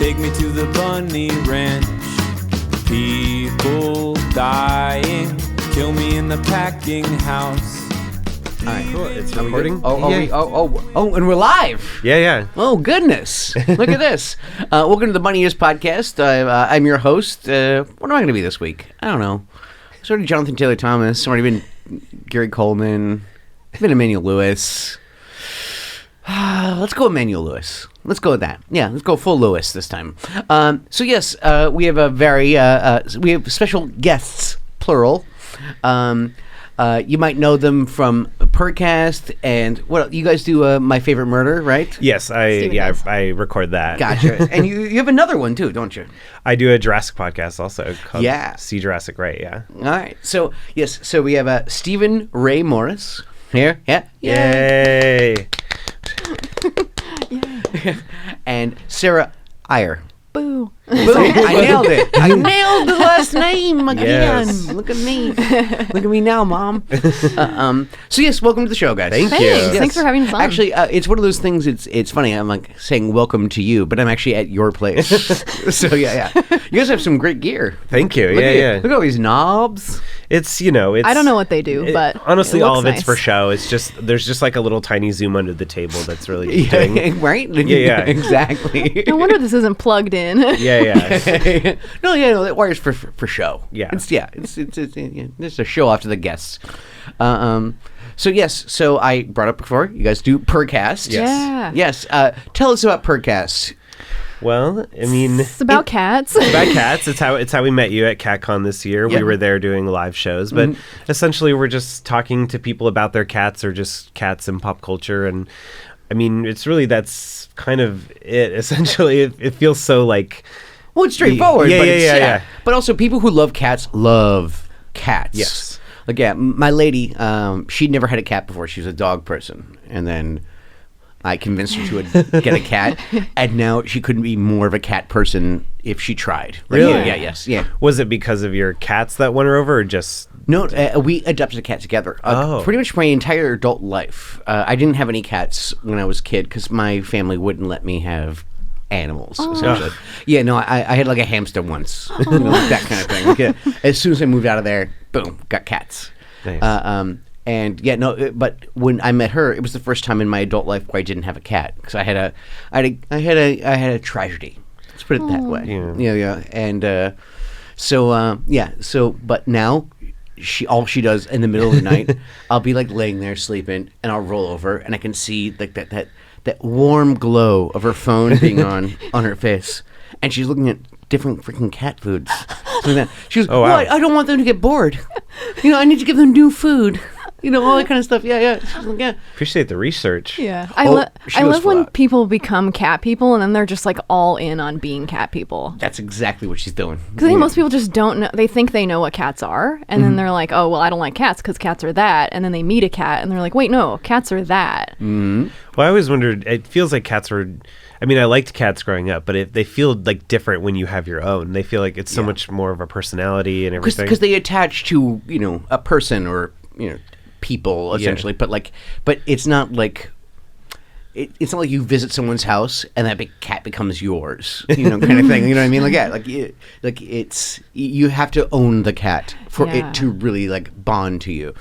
take me to the bunny ranch. People dying, kill me in the packing house. All right, Cool. It's recording. And we're live. Yeah. Oh goodness! Look at this. Welcome to the Bunny Years Podcast. I'm your host. What am I going to be this week? I don't know. It's already Jonathan Taylor Thomas. It's already been Gary Coleman. It's been Emmanuel Lewis. Let's go Emmanuel Lewis. Let's go with that. Yeah, let's go full Lewis this time. So yes, we have we have special guests, plural. You might know them from Purrrcast and what you guys do. My Favorite Murder, right? Yes, I record that. Gotcha. And you have another one too, don't you? I do a Jurassic podcast also called Yeah. See Jurassic Right. Yeah. All right. So yes, so we have Stephen Ray Morris here. Yeah. Yay! And Sarah Iyer. Boo. I nailed it. I nailed the last name again. Yes. Look at me. Look at me now, Mom. So yes, welcome to the show, guys. Thank you. Thanks. Thanks for having us on. Actually, it's one of those things. It's funny. I'm like saying welcome to you, but I'm actually at your place. So yeah. You guys have some great gear. Thank you. Look Yeah. Look at all these knobs. It's I don't know what they do, but honestly, it all looks of it's for nice. show. It's just there's just like a little tiny zoom under the table that's really doing. Right? Yeah. Exactly. No wonder this isn't plugged in. Yeah. No, that wires for show. Yeah. It's just a show off to the guests. So yes, so I brought up before, you guys do Purrrcast. Yeah. Yes. Tell us about Purrrcast. Well, I mean, It's about cats. it's about cats. It's how we met you at CatCon this year. Yeah. We were there doing live shows, but essentially we're just talking to people about their cats or just cats in pop culture. And I mean, it's really that's kind of it. Essentially, it feels so like. Well, it's straightforward. Yeah, but yeah. But also, people who love cats. Yes. Like, yeah, my lady, she'd never had a cat before. She was a dog person. And then I convinced her she would get a cat. And now she couldn't be more of a cat person if she tried. Like, Really? Yeah. Was it because of your cats that won her over, or just? No, we adopted a cat together. Pretty much my entire adult life. I didn't have any cats when I was a kid because my family wouldn't let me have animals, essentially. Yeah, no, I had like a hamster once. That kind of thing. Like, as soon as I moved out of there, boom, got cats. Nice. And yeah, no, but when I met her, it was the first time in my adult life where I didn't have a cat because I had a tragedy. Let's put it that way. Yeah. And but now all she does in the middle of the night, I'll be like laying there sleeping, and I'll roll over, and I can see like that warm glow of her phone being on her face, and she's looking at different freaking cat foods. She goes, Oh, wow. I don't want them to get bored. I need to give them new food. All that kind of stuff. Yeah. She's like, yeah. Appreciate the research. Yeah. She I goes love full when out. people become cat people and then they're just like all in on being cat people. That's exactly what she's doing. Because I think most people just don't know. They think they know what cats are, and then they're like, "Oh, well, I don't like cats because cats are that." And then they meet a cat, and they're like, "Wait, no, cats are that." Well, I always wondered. It feels like cats were. I mean, I liked cats growing up, but they feel like different when you have your own. They feel like it's so much more of a personality and everything. Because they attach to a person or people essentially, but it's not like. It's not like you visit someone's house and that big cat becomes yours, kind of thing. You know what I mean? Like it's you have to own the cat for it to really like bond to you.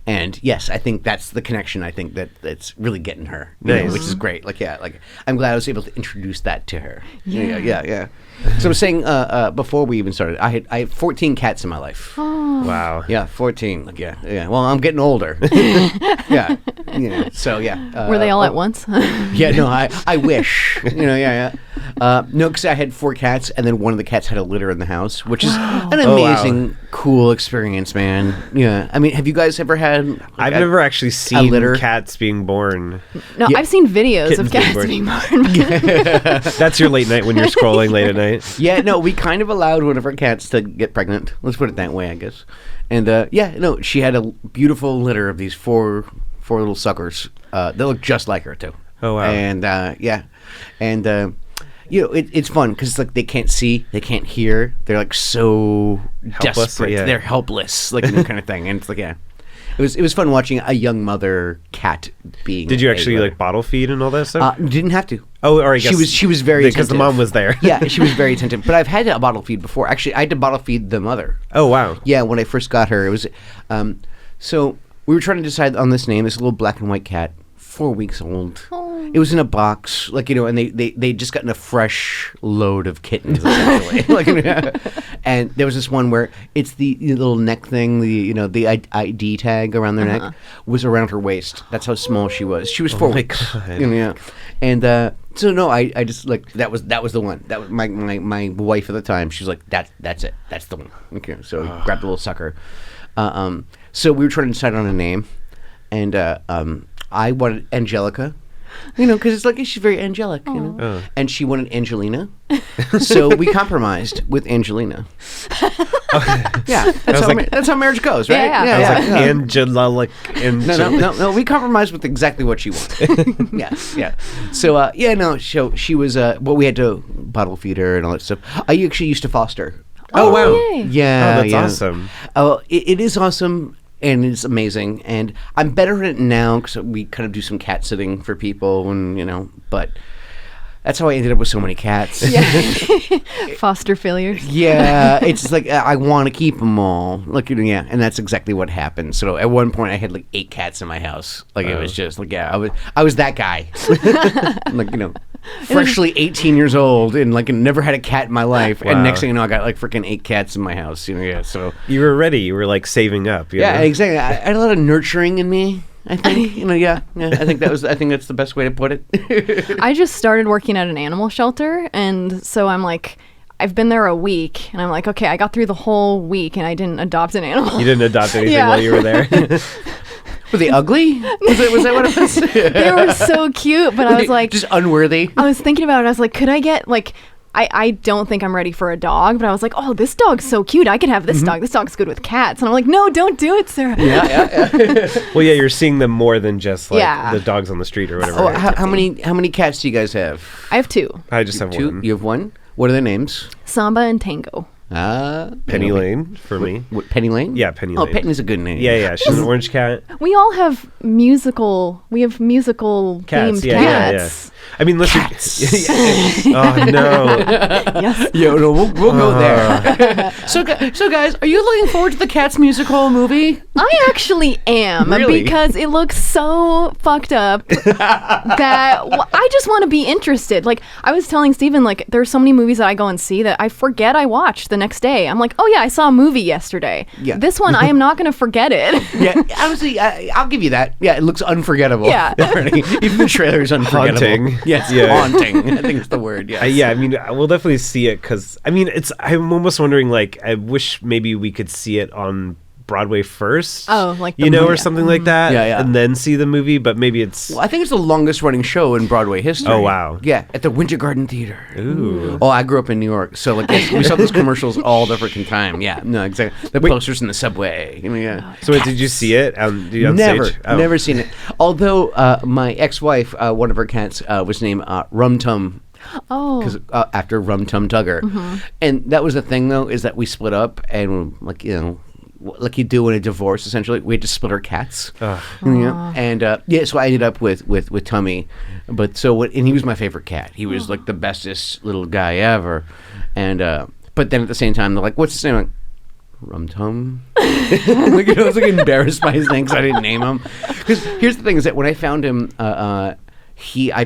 And yes, I think that's the connection. I think that's really getting her, Nice. which is great. Like I'm glad I was able to introduce that to her. Yeah. So I was saying before we even started, I had 14 cats in my life. Wow. Yeah, 14. Like yeah. Well, I'm getting older. Yeah. So yeah. Were they all at once? Yeah, no, I wish. Yeah. No, because I had 4 cats, and then one of the cats had a litter in the house, which is an amazing, cool experience, man. Yeah. I mean, have you guys ever had... I've never actually seen litter? cats being born. No, I've seen videos Kittens of cats being being born. That's your late night when you're scrolling late at night. Yeah, no, we kind of allowed one of our cats to get pregnant. Let's put it that way, I guess. And, she had a beautiful litter of these four little suckers. They look just like her, too. Oh, wow. And, it's fun because like they can't see, they can't hear. They're like so Helpless, desperate. yeah. They're helpless, like kind of thing. And it's like, yeah, it was fun watching a young mother cat being. Did you a actually litter. like bottle feed and all that stuff? Didn't have to. Oh, or I guess she was very because the attentive. mom was there. Yeah, she was very attentive. But I've had a bottle feed before. Actually, I had to bottle feed the mother. Oh wow. Yeah, when I first got her, it was. So we were trying to decide on this name. This little black and white cat, 4 weeks old. Oh. It was in a box, like, and they just gotten a fresh load of kittens, essentially. And there was this one where it's the little neck thing, the ID tag around their neck was around her waist. That's how small she was. She was 4 weeks. God. Yeah, and so no, I just like that was the one. That was my wife at the time. She was like, that's it. That's the one. Okay, so we grabbed the little sucker. So we were trying to decide on a name, and I wanted Angelica, because it's like she's very angelic, and she wanted Angelina, so we compromised with Angelina. Yeah, that's how marriage goes, right? Yeah. I was like Angela, No, we compromised with exactly what she wanted. Yeah. So, she was, we had to bottle feed her and all that stuff. I actually used to foster. Oh wow. Yay. Yeah. Oh, that's awesome. Oh, it is awesome. And it's amazing, and I'm better at it now because we kind of do some cat sitting for people, and but that's how I ended up with so many cats. Yeah. Foster failures. Yeah, it's just like I want to keep them all. And that's exactly what happened. So at one point, I had like 8 cats in my house. It was just like, I was that guy. Freshly 18 years old and never had a cat in my life. Wow. And next thing you know, I got like freaking 8 cats in my house. So You were ready. You were like saving up. You know? exactly. I had a lot of nurturing in me. I think I think that's the best way to put it. I just started working at an animal shelter, and so I'm like, I've been there a week, and I'm like, okay, I got through the whole week, and I didn't adopt an animal. You didn't adopt anything Yeah. while you were there. Were they ugly? Was that what it was? They were so cute, but I was like, just unworthy. I was thinking about it. I was like, could I get I don't think I'm ready for a dog, but I was like, oh, this dog's so cute. I could have this dog. This dog's good with cats. And I'm like, no, don't do it, Sarah. Yeah. Well, yeah, you're seeing them more than just like Yeah. the dogs on the street or whatever. Oh, right? how many cats do you guys have? I have 2, I just have 2. one. You have 1. What are their names? Samba and Tango. Penny Lane for me. What, Penny Lane? Yeah, Penny Oh, Lane. Penny's a good name. Yeah. She's an orange cat. We all have musical Cats. themed Yeah. cats. I mean, listen. Oh no. Yes. Yeah, no, we'll go there. So guys, are you looking forward to the Cats musical movie? I actually am, Really? because it looks so fucked up that I just want to be interested. Like, I was telling Steven, there's so many movies that I go and see that I forget I watched the next day. I'm like, oh yeah, I saw a movie yesterday. Yeah. This one, I am not going to forget it. Yeah, honestly, I'll give you that. Yeah, it looks unforgettable. Yeah. Even the trailer's unforgettable. Haunting. Yes, Yeah. haunting. I think it's the word. Yes. Yeah, I mean, we'll definitely see it because I'm almost wondering, I wish maybe we could see it on Broadway first. Oh, like the or movie. something like that. Yeah. And then see the movie, but maybe it's. Well, I think it's the longest running show in Broadway history. Oh, wow. Yeah, at the Winter Garden Theater. Ooh. Oh, I grew up in New York, so yes, we saw those commercials all the freaking time. Yeah, no, exactly. The posters in the subway. Yeah. So did you see it on Never, stage? Oh. never seen it. Although my ex-wife, one of her cats, was named Rum Tum. Oh. Because after Rum Tum Tugger, and that was the thing though, is that we split up and like you do in a divorce, essentially, we had to split our cats. And so I ended up with Tummy, but and he was my favorite cat. He was like the bestest little guy ever, and but then at the same time they're like, "What's his name?" I'm like, Rum Tum. I was like embarrassed by his name because I didn't name him. Because here's the thing: is that when I found him, I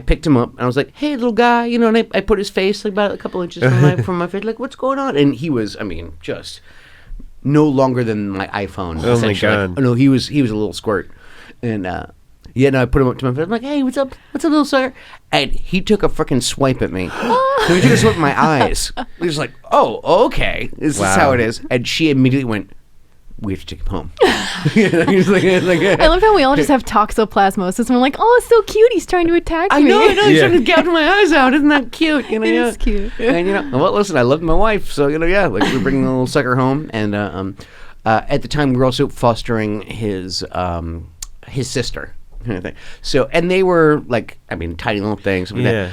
picked him up and I was like, "Hey, little guy," and I put his face like about a couple inches from my face, like, "What's going on?" And he was, just no longer than my iPhone. Oh my essentially. God. No, he was a little squirt, and I put him up to my face. I'm like, "Hey, what's up, little sucker?" And he took a freaking swipe at me. So he took a swipe at my eyes. He was like, "Oh, okay, this is how it is." And she immediately went, "We have to take him home." He's like, I love how we all just have toxoplasmosis and we're like, oh, it's so cute. He's trying to attack I me. know. He's Yeah. trying to gouge my eyes out. Isn't that cute? It is cute. And well, listen, I love my wife, so we're bringing the little sucker home, and at the time we were also fostering his sister. Kind of thing. So, and they were tiny little things. Yeah.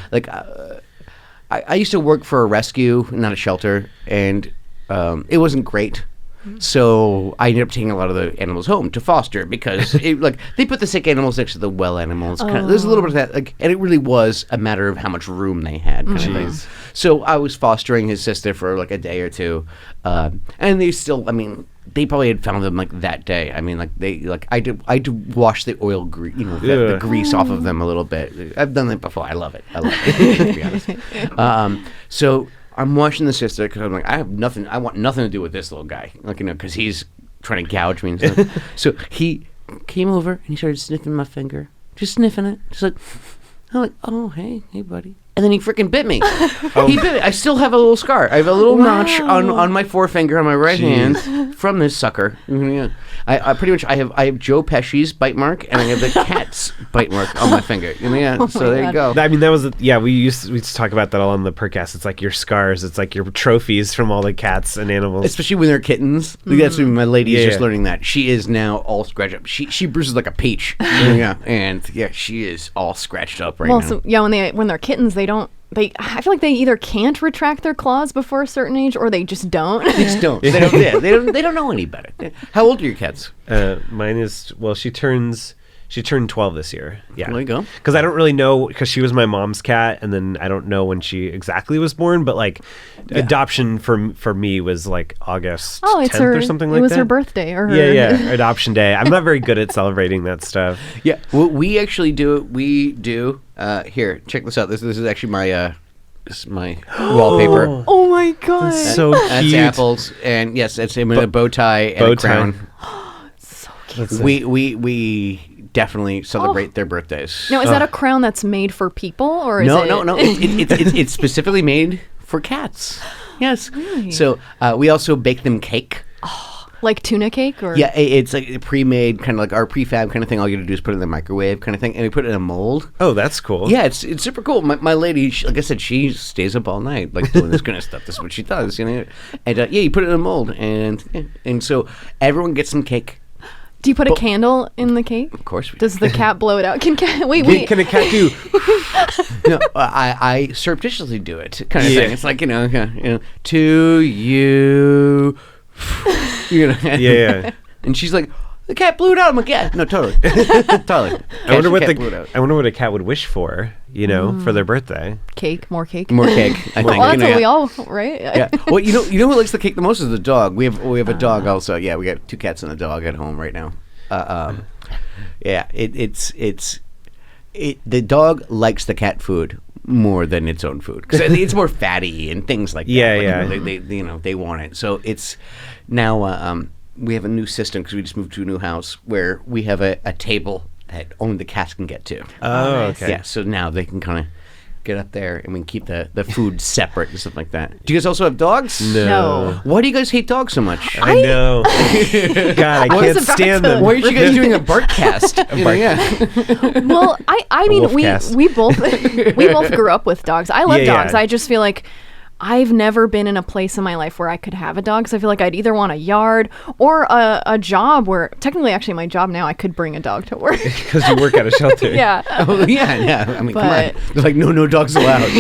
I used to work for a rescue, not a shelter, and it wasn't great. So I ended up taking a lot of the animals home to foster because they put the sick animals next to the well animals. There's a little bit of that, and it really was a matter of how much room they had, kind of thing. So I was fostering his sister for like a day or two, and they still, I mean, they probably had found them like that day. I mean, I had wash the oil the grease off of them a little bit. I've done that before. I love it, to be honest. So I'm watching the sister because I'm like, I want nothing to do with this little guy, because he's trying to gouge me and stuff. So he came over and he started sniffing my finger, just sniffing it, just like, I'm like, oh hey buddy. And then he freaking bit me. He bit me. I still have a little scar. I have a little notch on my forefinger on my right hand from this sucker. I pretty much I have Joe Pesci's bite mark and I have the cat's bite mark on my finger. So there you go. I mean, that was we used to talk about that all on the Purrrcast. It's like your scars. It's like your trophies from all the cats and animals, especially when they're kittens. That's when my lady is just learning that. She is now all scratched up. She bruises like a peach. And she is all scratched up right now. So when they're kittens, I feel like they either can't retract their claws before a certain age, or they just don't. They just don't. They don't know any better. How old are your cats? Mine is she turned 12 this year. Yeah. There you go. Because I don't really know, because she was my mom's cat, and then I don't know when she exactly was born, but adoption for me was like August 10th or something like that. It was her birthday or her... Yeah, adoption day. I'm not very good at celebrating that stuff. Yeah, well, we actually do it. We do. Here, check this out. This is actually my wallpaper. Oh my god. That's so cute. That's apples, and yes, it's him in a bow tie and a crown. So cute. We definitely celebrate their birthdays. Now, is that a crown that's made for people, or is it... No. It's specifically made for cats. Yes. Really? So we also bake them cake. Like tuna cake, or... Yeah, it's like a pre-made, kind of like our prefab kind of thing. All you gotta do is put it in the microwave kind of thing, and we put it in a mold. Oh, that's cool. Yeah, it's super cool. My lady, like I said, she stays up all night, like doing this kind of stuff. This is what she does, And you put it in a mold, and so everyone gets some cake. Do you put a candle in the cake? Of course we do. Does the cat blow it out? Can a cat do... No, I surreptitiously do it, kind of thing. It's like, to you... Yeah. And she's like, the cat blew it out. I'm like, yeah, no, totally. Totally. I wonder what a cat would wish for, for their birthday. Cake, more cake. More cake, I think. Well, that's what we all, right? Yeah. Well, you know who likes the cake the most is the dog. We have a dog also. Yeah, we got 2 cats and a dog at home right now. Yeah, the dog likes the cat food more than its own food because it's more fatty and things like that. Yeah. They want it. So it's now we have a new system because we just moved to a new house where we have a table that only the cats can get to. Oh, okay. Yeah, so now they can kind of get up there and we can keep the food separate and stuff like that. Do you guys also have dogs? No. Why do you guys hate dogs so much? I know. God, I can't stand them. Why aren't you guys doing a Purrrcast? Well, I mean, we both grew up with dogs. I love dogs. Yeah. I just feel like I've never been in a place in my life where I could have a dog, so I feel like I'd either want a yard or a job where, technically, actually, my job now, I could bring a dog to work. Because you work at a shelter. Yeah. Oh, yeah. I mean, come on. They're like, no dogs allowed.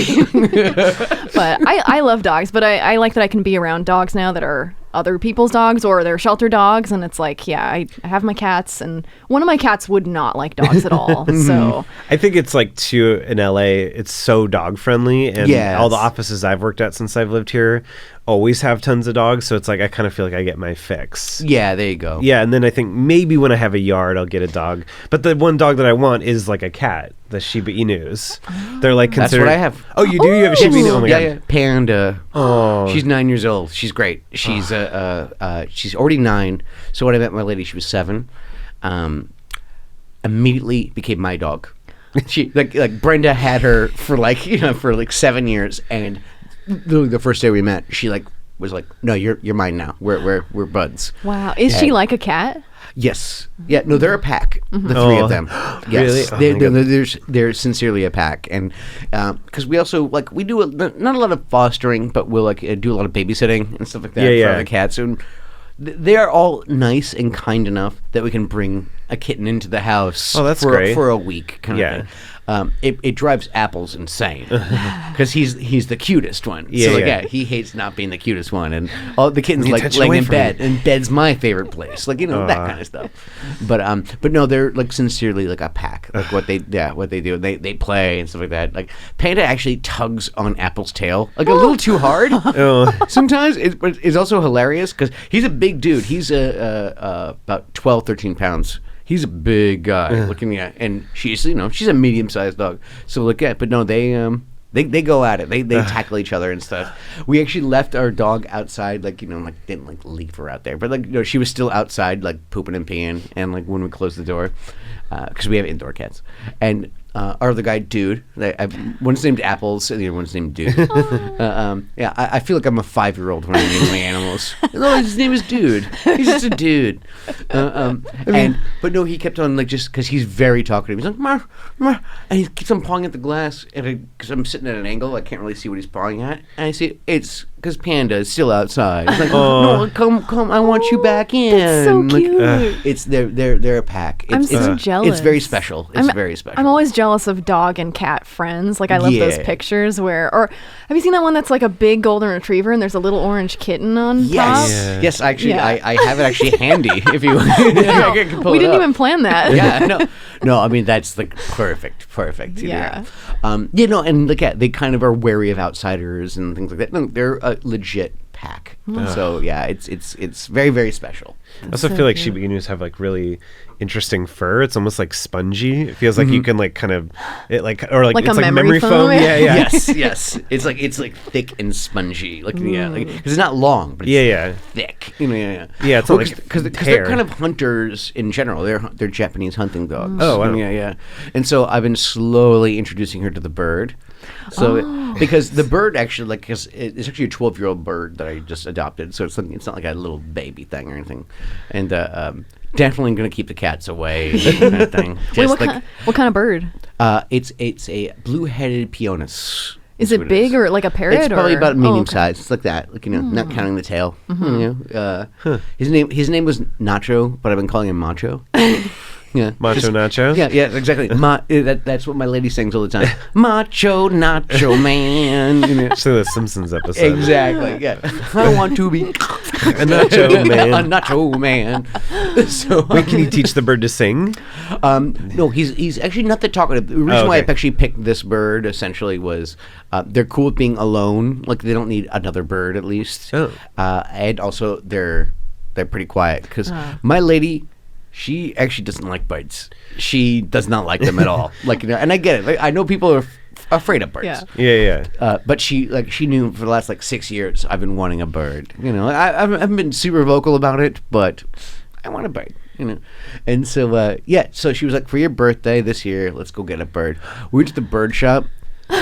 But I love dogs, but I like that I can be around dogs now that are other people's dogs or they're shelter dogs, and it's like, yeah, I have my cats, and one of my cats would not like dogs at all. So I think it's like, too, in LA, it's so dog friendly, and all the offices I've worked at since I've lived here always have tons of dogs, so it's like I kind of feel like I get my fix. Yeah, there you go. Yeah, and then I think maybe when I have a yard, I'll get a dog. But the one dog that I want is like a cat, the Shiba Inus. They're like considered... That's what I have. Oh, you do? You have a Shiba Inu? Oh my God. Yeah. Panda. Oh. She's 9 years old. She's great. She's she's already 9. So when I met my lady, she was 7. Immediately became my dog. She like Brenda had her for for 7 years, and the first day we met, she was like, no, you're mine now. We're buds. wow, is she like a cat? Yes. Yeah. No, they're a pack. The 3 of them. Yes. Really? They're sincerely a pack, and because we also we do not a lot of fostering, but we'll do a lot of babysitting and stuff like that for the cats. And they are all nice and kind enough that we can bring a kitten into the house. Oh, that's great. For a week, kind of it drives Apples insane because he's the cutest one. Yeah, so like, yeah. he hates not being the cutest one, and all the kittens like attention laying away in from bed, me. and bed's my favorite place. Like that kind of stuff. But no, they're like sincerely like a pack. Like what they do. They play and stuff like that. Like Panda actually tugs on Apple's tail like a little too hard. Sometimes it's also hilarious because he's a big dude. He's about 12, 13 pounds. He's a big guy looking at, and she's a medium-sized dog. So look at, but no, they go at it. They tackle each other and stuff. We actually left our dog outside, didn't leave her out there, but she was still outside, like pooping and peeing, and like when we closed the door, because we have indoor cats, and our other guy, Dude, one's named Apples, and the other one's named Dude. I feel like I'm a 5-year-old when I name my animals. Oh, his name is Dude. He's just a dude. But no, he kept on just because he's very talkative. He's like, "Mar, mar," and he keeps on pawing at the glass, and because I'm sitting at an angle, I can't really see what he's pawing at, and I see it's because Panda is still outside. It's like, no, come, I want you back in. That's so cute. It's they're a pack. I'm so jealous. It's very special. It's very special. I'm always jealous of dog and cat friends. Like I love those pictures or have you seen that one that's like a big golden retriever and there's a little orange kitten on top? Yes. Actually, I have it actually handy. If you, I can pull we it didn't up. even plan that. Yeah, no. I mean that's like perfect. Yeah. And the cat, they kind of are wary of outsiders and things like that. No, they're a legit pack. So yeah, it's very, very special. I also feel like Shiba Inus have like really interesting fur. It's almost like spongy. It feels like you can like kind of Like it's a like memory foam? Yeah. Yes. It's like thick and spongy. Like because it's not long, but it's thick. Yeah. It's not like because they're kind of hunters in general. They're Japanese hunting dogs. Oh, wow. Yeah. And so I've been slowly introducing her to the bird. So because the bird actually because it's actually a 12-year-old bird that I just adopted. So it's not like a little baby thing or anything. And definitely going to keep the cats away. Kind of thing. Wait, what kind of bird? It's a blue-headed peonis. Is it big or like a parrot? It's probably about medium okay. size. It's like that, not counting the tail. His name was Nacho, but I've been calling him Macho. Yeah, Macho Nacho? Yeah, exactly. That's what my lady sings all the time. Macho Nacho Man. So the Simpsons episode. Exactly. Yeah. I want to be A Nacho Man. A Nacho Man. So Wait, can you teach the bird to sing? no, he's actually not that talkative. The reason why I actually picked this bird essentially was they're cool with being alone. Like they don't need another bird at least. Oh. And also they're pretty quiet because my lady. She actually doesn't like birds. She does not like them at all. And I get it. Like, I know people are afraid of birds. Yeah. But she knew for the last 6 years I've been wanting a bird. I haven't been super vocal about it, but I want a bird. And so so she was like, for your birthday this year, let's go get a bird. We went to the bird shop.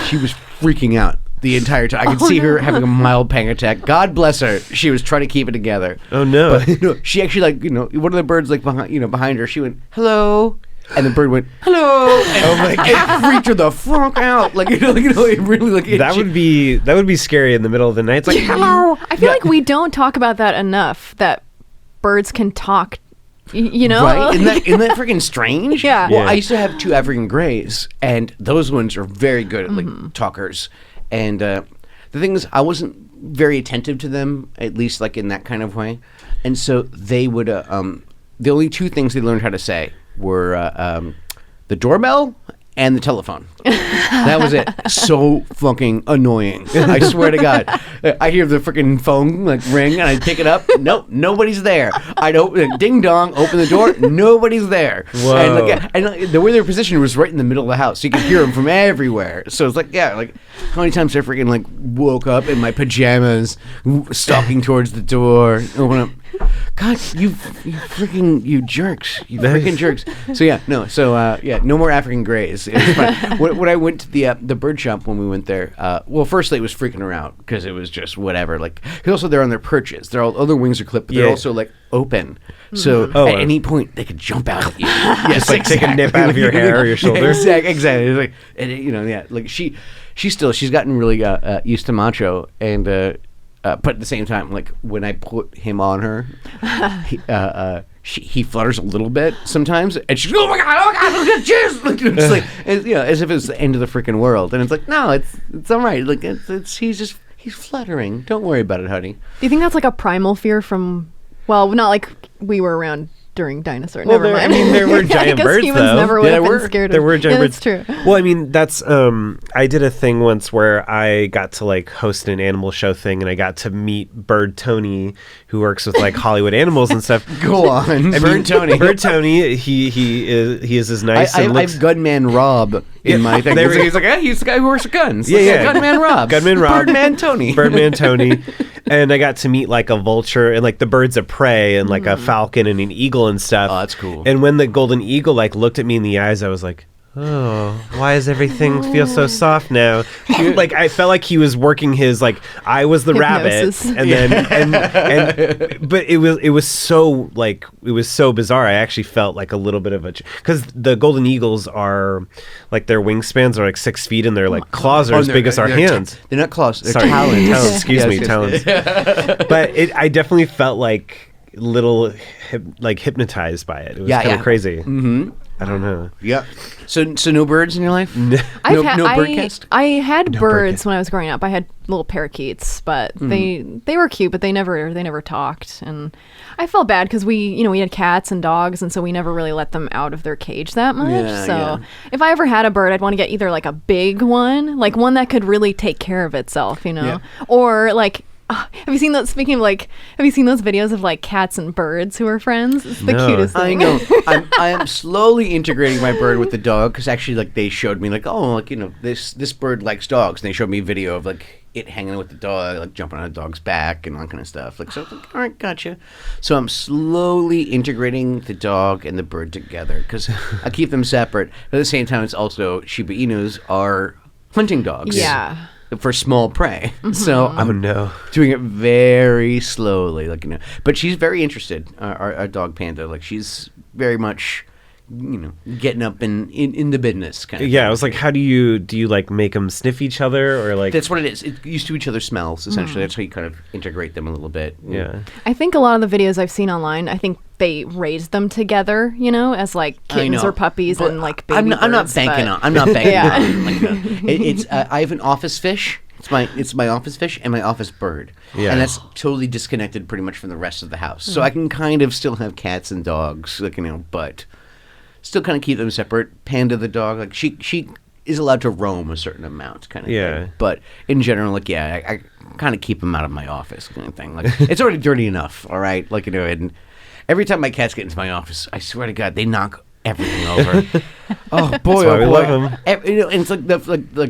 She was freaking out the entire time. I could see her having a mild panic attack. God bless her. She was trying to keep it together. Oh no! But she actually one of the birds behind her. She went hello, and the bird went hello. And, oh my god! It freaked her the fuck out. It really that would be scary in the middle of the night. It's like hello. I feel like we don't talk about that enough. That birds can talk. Right? Isn't that freaking strange? Yeah. Well, I used to have 2 African greys, and those ones are very good at talkers. And the thing is, I wasn't very attentive to them, at least in that kind of way. And so they would. The only 2 things they learned how to say were the doorbell and the telephone. That was it. So fucking annoying. I swear to God. I hear the freaking phone ring and I pick it up. Nope, nobody's there. I don't ding dong, open the door, nobody's there. Whoa. And the way they were positioned was right in the middle of the house. So you could hear them from everywhere. So it's how many times I freaking woke up in my pajamas, stalking towards the door, open up. God, you jerks. You freaking jerks. So no more African greys. It was fun. When I went to the bird shop when we went there, firstly it was freaking her out because it was just whatever. Because also they're on their perches. All their wings are clipped, but they're also open. So at any point they could jump out at you. Yes, take a nip out of your hair or your shoulder. Exactly. She's gotten really used to Macho and. But at the same time, when I put him on her, he flutters a little bit sometimes, and she's oh my god, look at cheers, like, it's like as if it's the end of the freaking world, and it's like no, it's all right, like he's fluttering. Don't worry about it, honey. Do you think that's like a primal fear from? Well, not like we were around during dinosaur. Well, Never mind. I mean, there were giant birds, humans though. never would have been scared of. There were giant birds. That's true. Well, I mean, that's I did a thing once where I got to like host an animal show thing, and I got to meet Bird Tony, who works with like Hollywood animals and stuff. Go on, Bird Tony. Bird Tony, he is as nice. I've Gunman Rob in my thing. He's like, he's the guy who works with guns. Yeah. Gunman Rob. Gunman Rob. Birdman Tony. Birdman Tony. And I got to meet like a vulture and like the birds of prey and like a falcon and an eagle and stuff. Oh, that's cool. And when the golden eagle like looked at me in the eyes, I was like, oh, why does everything feel so soft now? Like I felt like he was working his like I was the Hypnosis. rabbit, and then and but it was so like it was so bizarre. I actually felt like a little bit of a because the golden eagles are like their wingspans are like 6 feet and their like claws are as big as our hands. They're not claws. They're Sorry, talons. talons. Excuse me, Yes. talons. But I definitely felt like little hypnotized by it. It was kind of crazy. Mm-hmm. I don't know. Yeah. So no birds in your life? No birdcast? I had birds when I was growing up. I had little parakeets, but they were cute, but they never talked, and I felt bad because we had cats and dogs, and so we never really let them out of their cage that much. Yeah. If I ever had a bird, I'd want to get either like a big one, like one that could really take care of itself, or like. Have you seen that? Speaking of like, have you seen those videos of like cats and birds who are friends? It's the cutest thing. I know. I am slowly integrating my bird with the dog because actually, like, they showed me like, oh, like this bird likes dogs, and they showed me a video of like it hanging with the dog, like jumping on a dog's back and all that kind of stuff. Like, so I was like, all right, gotcha. So I'm slowly integrating the dog and the bird together because I keep them separate, but at the same time, it's also Shiba Inus are hunting dogs. Yeah. For small prey. So I'm doing it very slowly, like but she's very interested, our dog Panda, like she's very much getting up in the business kind of thing. I was like, how do you like make them sniff each other or like that's what it is. It's used to each other's smells essentially. That's how you kind of integrate them a little bit. Yeah. I think a lot of the videos I've seen online, I think they raised them together, as like kittens or puppies, but and like baby I'm not birds, banking but... on it's I have an office fish. It's my office fish and my office bird. Yeah. And that's totally disconnected pretty much from the rest of the house. So I can kind of still have cats and dogs, like, but still kind of keep them separate. Panda the dog, like she is allowed to roam a certain amount kind of thing. But in general, like, I kind of keep them out of my office kind of thing. Like, it's already dirty enough, all right? Like, and every time my cats get into my office, I swear to God, they knock everything over. Oh boy, that's why we love them. And it's like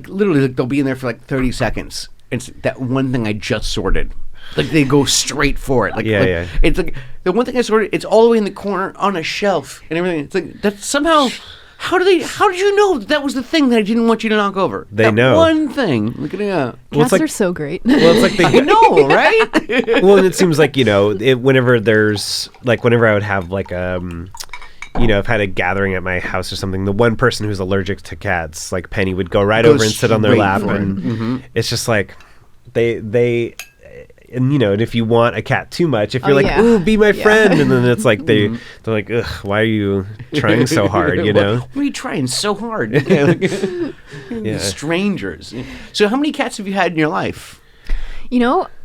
literally, like, they'll be in there for like 30 seconds. It's that one thing I just sorted. Like, they go straight for it. Like, it's like the one thing I sorted. It's all the way in the corner on a shelf and everything. It's like that's somehow. How did you know that was the thing that I didn't want you to knock over? They know one thing. Look at it. Cats are so great. Well, it's like they I know, right? Well, it seems like whenever there's like whenever I would have like I've had a gathering at my house or something. The one person who's allergic to cats, like Penny, would go right over and sit on their lap, and it's just like they. And and if you want a cat too much, if you're ooh, be my friend, and then it's like they're like, ugh, why are you trying so hard? Why are you trying so hard? Strangers. So how many cats have you had in your life?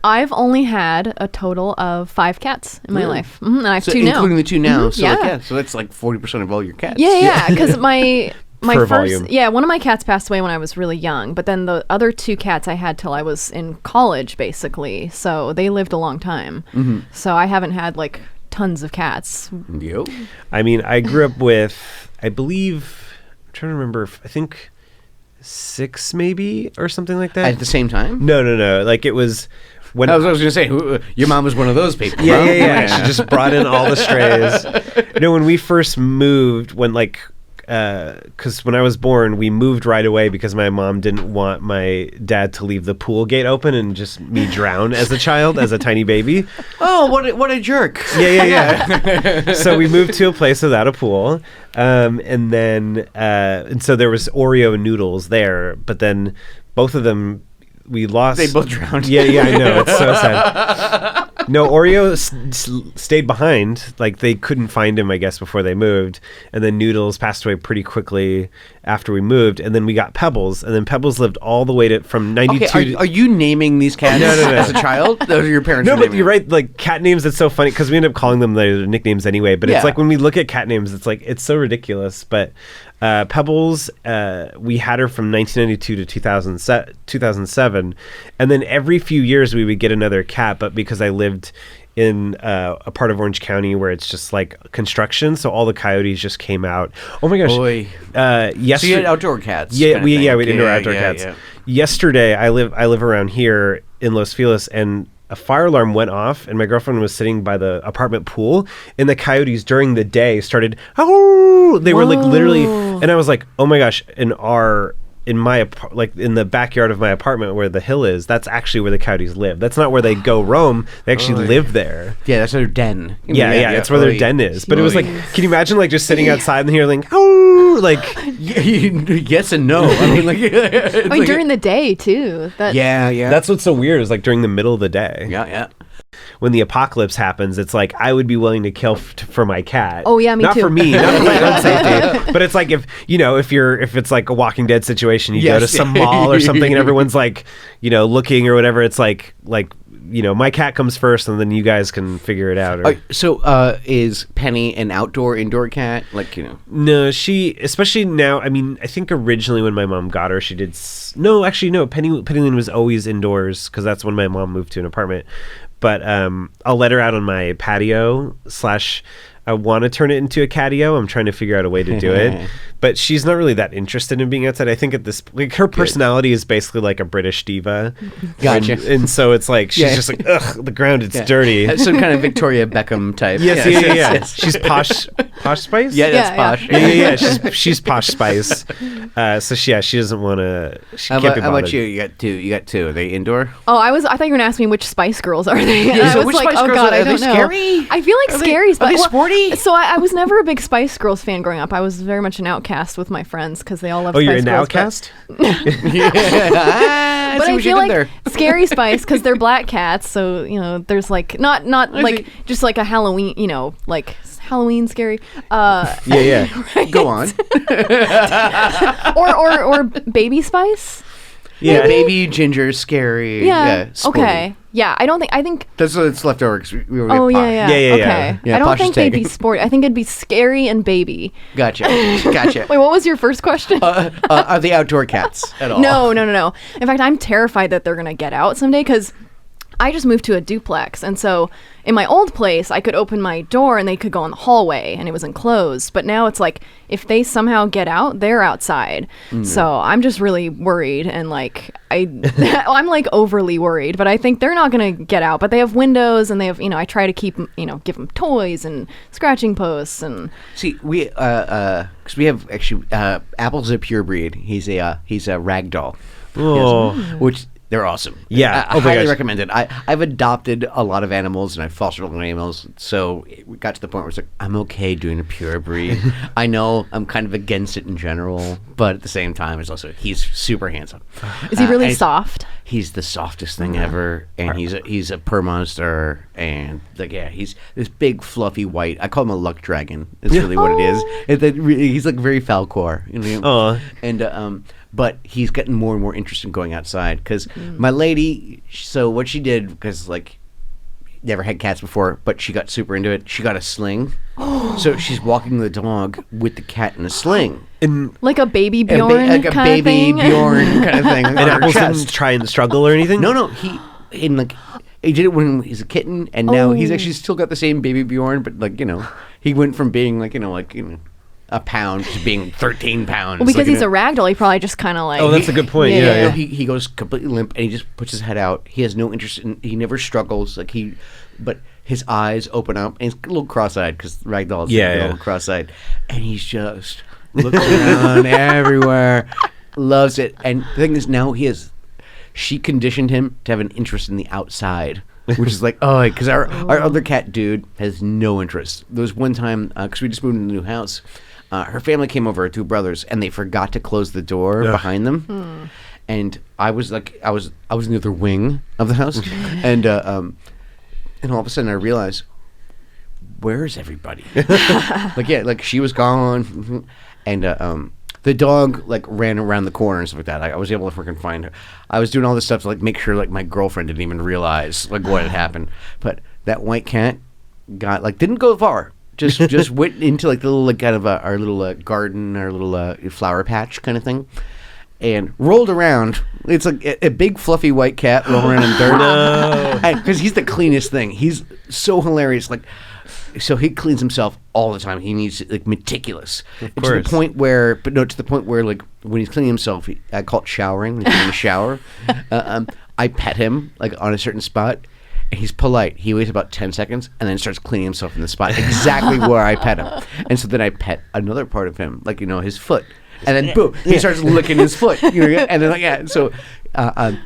I've only had a total of 5 cats in my life. And I have 2 now. Including the 2 now. So so that's like 40% of all your cats. Yeah, because my Per first volume. one of my cats passed away when I was really young, but then the other 2 cats I had till I was in college, basically. So they lived a long time. So I haven't had like tons of cats. Yep. I mean, I grew up with, I believe, I'm trying to remember, I think 6 maybe or something like that. At the same time? No. Like it was when I was going to say, your mom was one of those people. Yeah. She just brought in all the strays. When we first moved, because when I was born, we moved right away because my mom didn't want my dad to leave the pool gate open and just me drown as a child, as a tiny baby. Oh, what a jerk. Yeah. So we moved to a place without a pool. And so there was Oreo noodles there, but then both of them we lost. They both drowned. Yeah, I know. It's so sad. No, Oreo stayed behind. Like, they couldn't find him, I guess, before they moved. And then Noodles passed away pretty quickly after we moved. And then we got Pebbles. And then Pebbles lived all the way to from 92 Okay, are you naming these cats No. as a child? Those are your parents? No, are but naming you're them? right. Like, cat names, it's so funny because we end up calling them their nicknames anyway. But Yeah. it's like when we look at cat names, it's like, it's so ridiculous. But Pebbles, we had her from 1992 to 2007. And then every few years we would get another cat. But because I lived in a part of Orange County where it's just like construction, so all the coyotes just came out. Oh my gosh! Boy. So you had outdoor cats? Yeah, kind of we thing. had indoor outdoor cats. Yeah. Yesterday, I live around here in Los Feliz, and a fire alarm went off, and my girlfriend was sitting by the apartment pool, and the coyotes during the day started. Oh, they were like literally, and I was like, oh my gosh! In the backyard of my apartment where the hill is, that's actually where the coyotes live. That's not where they go roam. They actually live there. Yeah, that's their den. Yeah, that's where their den is. But it was like, can you imagine like just sitting outside and hearing like, oh, like yes and no. I mean, like, I mean, during the day too. yeah. that's what's so weird is like during the middle of the day. Yeah. When the apocalypse happens, it's like I would be willing to kill for my cat. Oh, yeah, me not too. for me, not for my own safety. But it's like if it's like a Walking Dead situation, you go to Yes. some mall or something, and everyone's like, looking or whatever. It's like my cat comes first, and then you guys can figure it out. So is Penny an indoor cat? Like, No, she, especially now. I mean, I think originally when my mom got her, she did. No. Penny was always indoors because that's when my mom moved to an apartment. But I'll let her out on my patio / I want to turn it into a catio. I'm trying to figure out a way to do it. But she's not really that interested in being outside. I think her personality is basically like a British diva. Gotcha. And so it's like, she's just like, ugh, the ground, it's dirty. Some kind of Victoria Beckham type. Yes. She's posh Spice? Yeah, that's Yeah, posh. Yeah. She's Posh Spice. So she doesn't want to. She How can't be about bothered. you? You got two. Are they indoor? Oh, I thought you were gonna ask me which Spice Girls are they? And Yeah, I so was which like, Spice oh Girls god, are I they don't know. scary? I feel like scary. Are they sporty? So I was never a big Spice Girls fan growing up. I was very much an outcast with my friends because they all loved Oh, Spice you're an Girls. outcast? Yeah. But see I what you feel did like there. Scary Spice because they're black cats. So there's like not like see. just like a Halloween, like Halloween scary. Yeah. Go on. or Baby Spice. Yeah. Baby ginger, scary. Yeah. sporty. Okay. Yeah. I think. That's what's left over. 'Cause we were Oh posh. yeah. Yeah. Okay. Yeah, I don't Posh is think they'd be taken. sporty. I think it'd be scary and baby. Gotcha. Wait, what was your first question? Are they outdoor cats at all? No. In fact, I'm terrified that they're gonna get out someday because I just moved to a duplex, and so in my old place, I could open my door and they could go in the hallway, and it was enclosed. But now it's like if they somehow get out, they're outside. So I'm just really worried, and like I'm like overly worried. But I think they're not gonna get out. But they have windows, and they have I try to keep give them toys and scratching posts and. See, we because we have actually Apple's a pure breed. He's a ragdoll. Oh. Which they're awesome. Yeah. I Oh my highly gosh. recommend it. I've adopted a lot of animals and I've fostered a lot of animals, so we got to the point where it's like I'm okay doing a pure breed. I know I'm kind of against it in general, but at the same time, it's also he's super handsome. Is he really and soft? He's the softest thing ever, and he's a pur monster, and he's this big fluffy white. I call him a luck dragon. It's really what it is. He's like very Falcor, Aw. and but he's getting more and more interested in going outside because my lady. So what she did, because like never had cats before, but she got super into it. She got a sling, so she's walking the dog with the cat in a sling. Like a baby Bjorn Like a kind of baby thing? Bjorn kind of thing. And on her Apples chest. didn't try and struggle or anything? No, he did it when he was a kitten, and now he's actually still got the same baby Bjorn, but he went from being a pound to being 13 pounds. Well, because he's a ragdoll, he probably just kind of like. Oh, that's a good point. Yeah, Yeah. yeah. He goes completely limp, and he just puts his head out. He has no interest in. He never struggles. But his eyes open up, and he's a little cross-eyed because ragdolls Yeah, are a yeah. little cross-eyed, and he's just looks around everywhere, loves it. And the thing is, now she conditioned him to have an interest in the outside, which is like, because our other cat dude has no interest. There was one time, because we just moved into a new house, her family came over, her two brothers, and they forgot to close the door behind them. And I was in the other wing of the house, and And all of a sudden I realized, where's everybody? Like she was gone. And the dog like ran around the corner and stuff like that. I was able to freaking find her. I was doing all this stuff to like make sure like my girlfriend didn't even realize like what had happened. But that white cat didn't go far. Just went into like the little like kind of our little garden, our little flower patch kind of thing. And rolled around. It's like a big fluffy white cat rolling around in dirt. Because he's the cleanest thing. He's so hilarious. Like, so he cleans himself all the time. He needs like meticulous. To the point where, like when he's cleaning himself, I call it showering. When he's in the shower, I pet him like on a certain spot. And he's polite. He waits about 10 seconds and then starts cleaning himself in the spot exactly where I pet him. And so then I pet another part of him, like his foot. And then boom, he starts licking his foot. And then so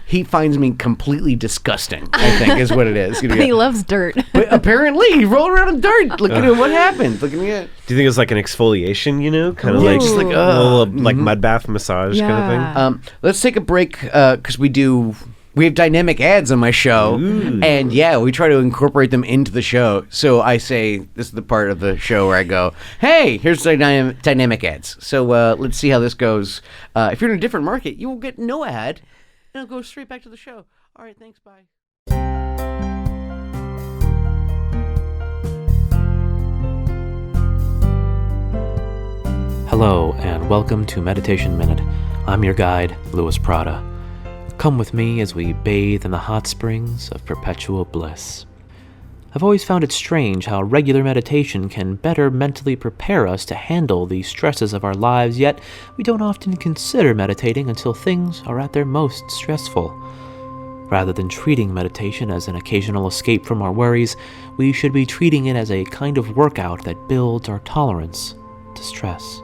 he finds me completely disgusting, I think is what it is. He loves dirt. But apparently he rolled around in dirt. Look at what happened. Look at me. Do you think it was like an exfoliation, kind of just like a little like mud bath massage kind of thing? Let's take a break because we have dynamic ads on my show. Ooh. And we try to incorporate them into the show. So I say, this is the part of the show where I go, hey, here's the dynamic ads. So let's see how this goes. If you're in a different market, you will get no ad. And I'll go straight back to the show. All right, thanks, bye. Hello, and welcome to Meditation Minute. I'm your guide, Louis Prada. Come with me as we bathe in the hot springs of perpetual bliss. I've always found it strange how regular meditation can better mentally prepare us to handle the stresses of our lives, yet we don't often consider meditating until things are at their most stressful. Rather than treating meditation as an occasional escape from our worries, we should be treating it as a kind of workout that builds our tolerance to stress.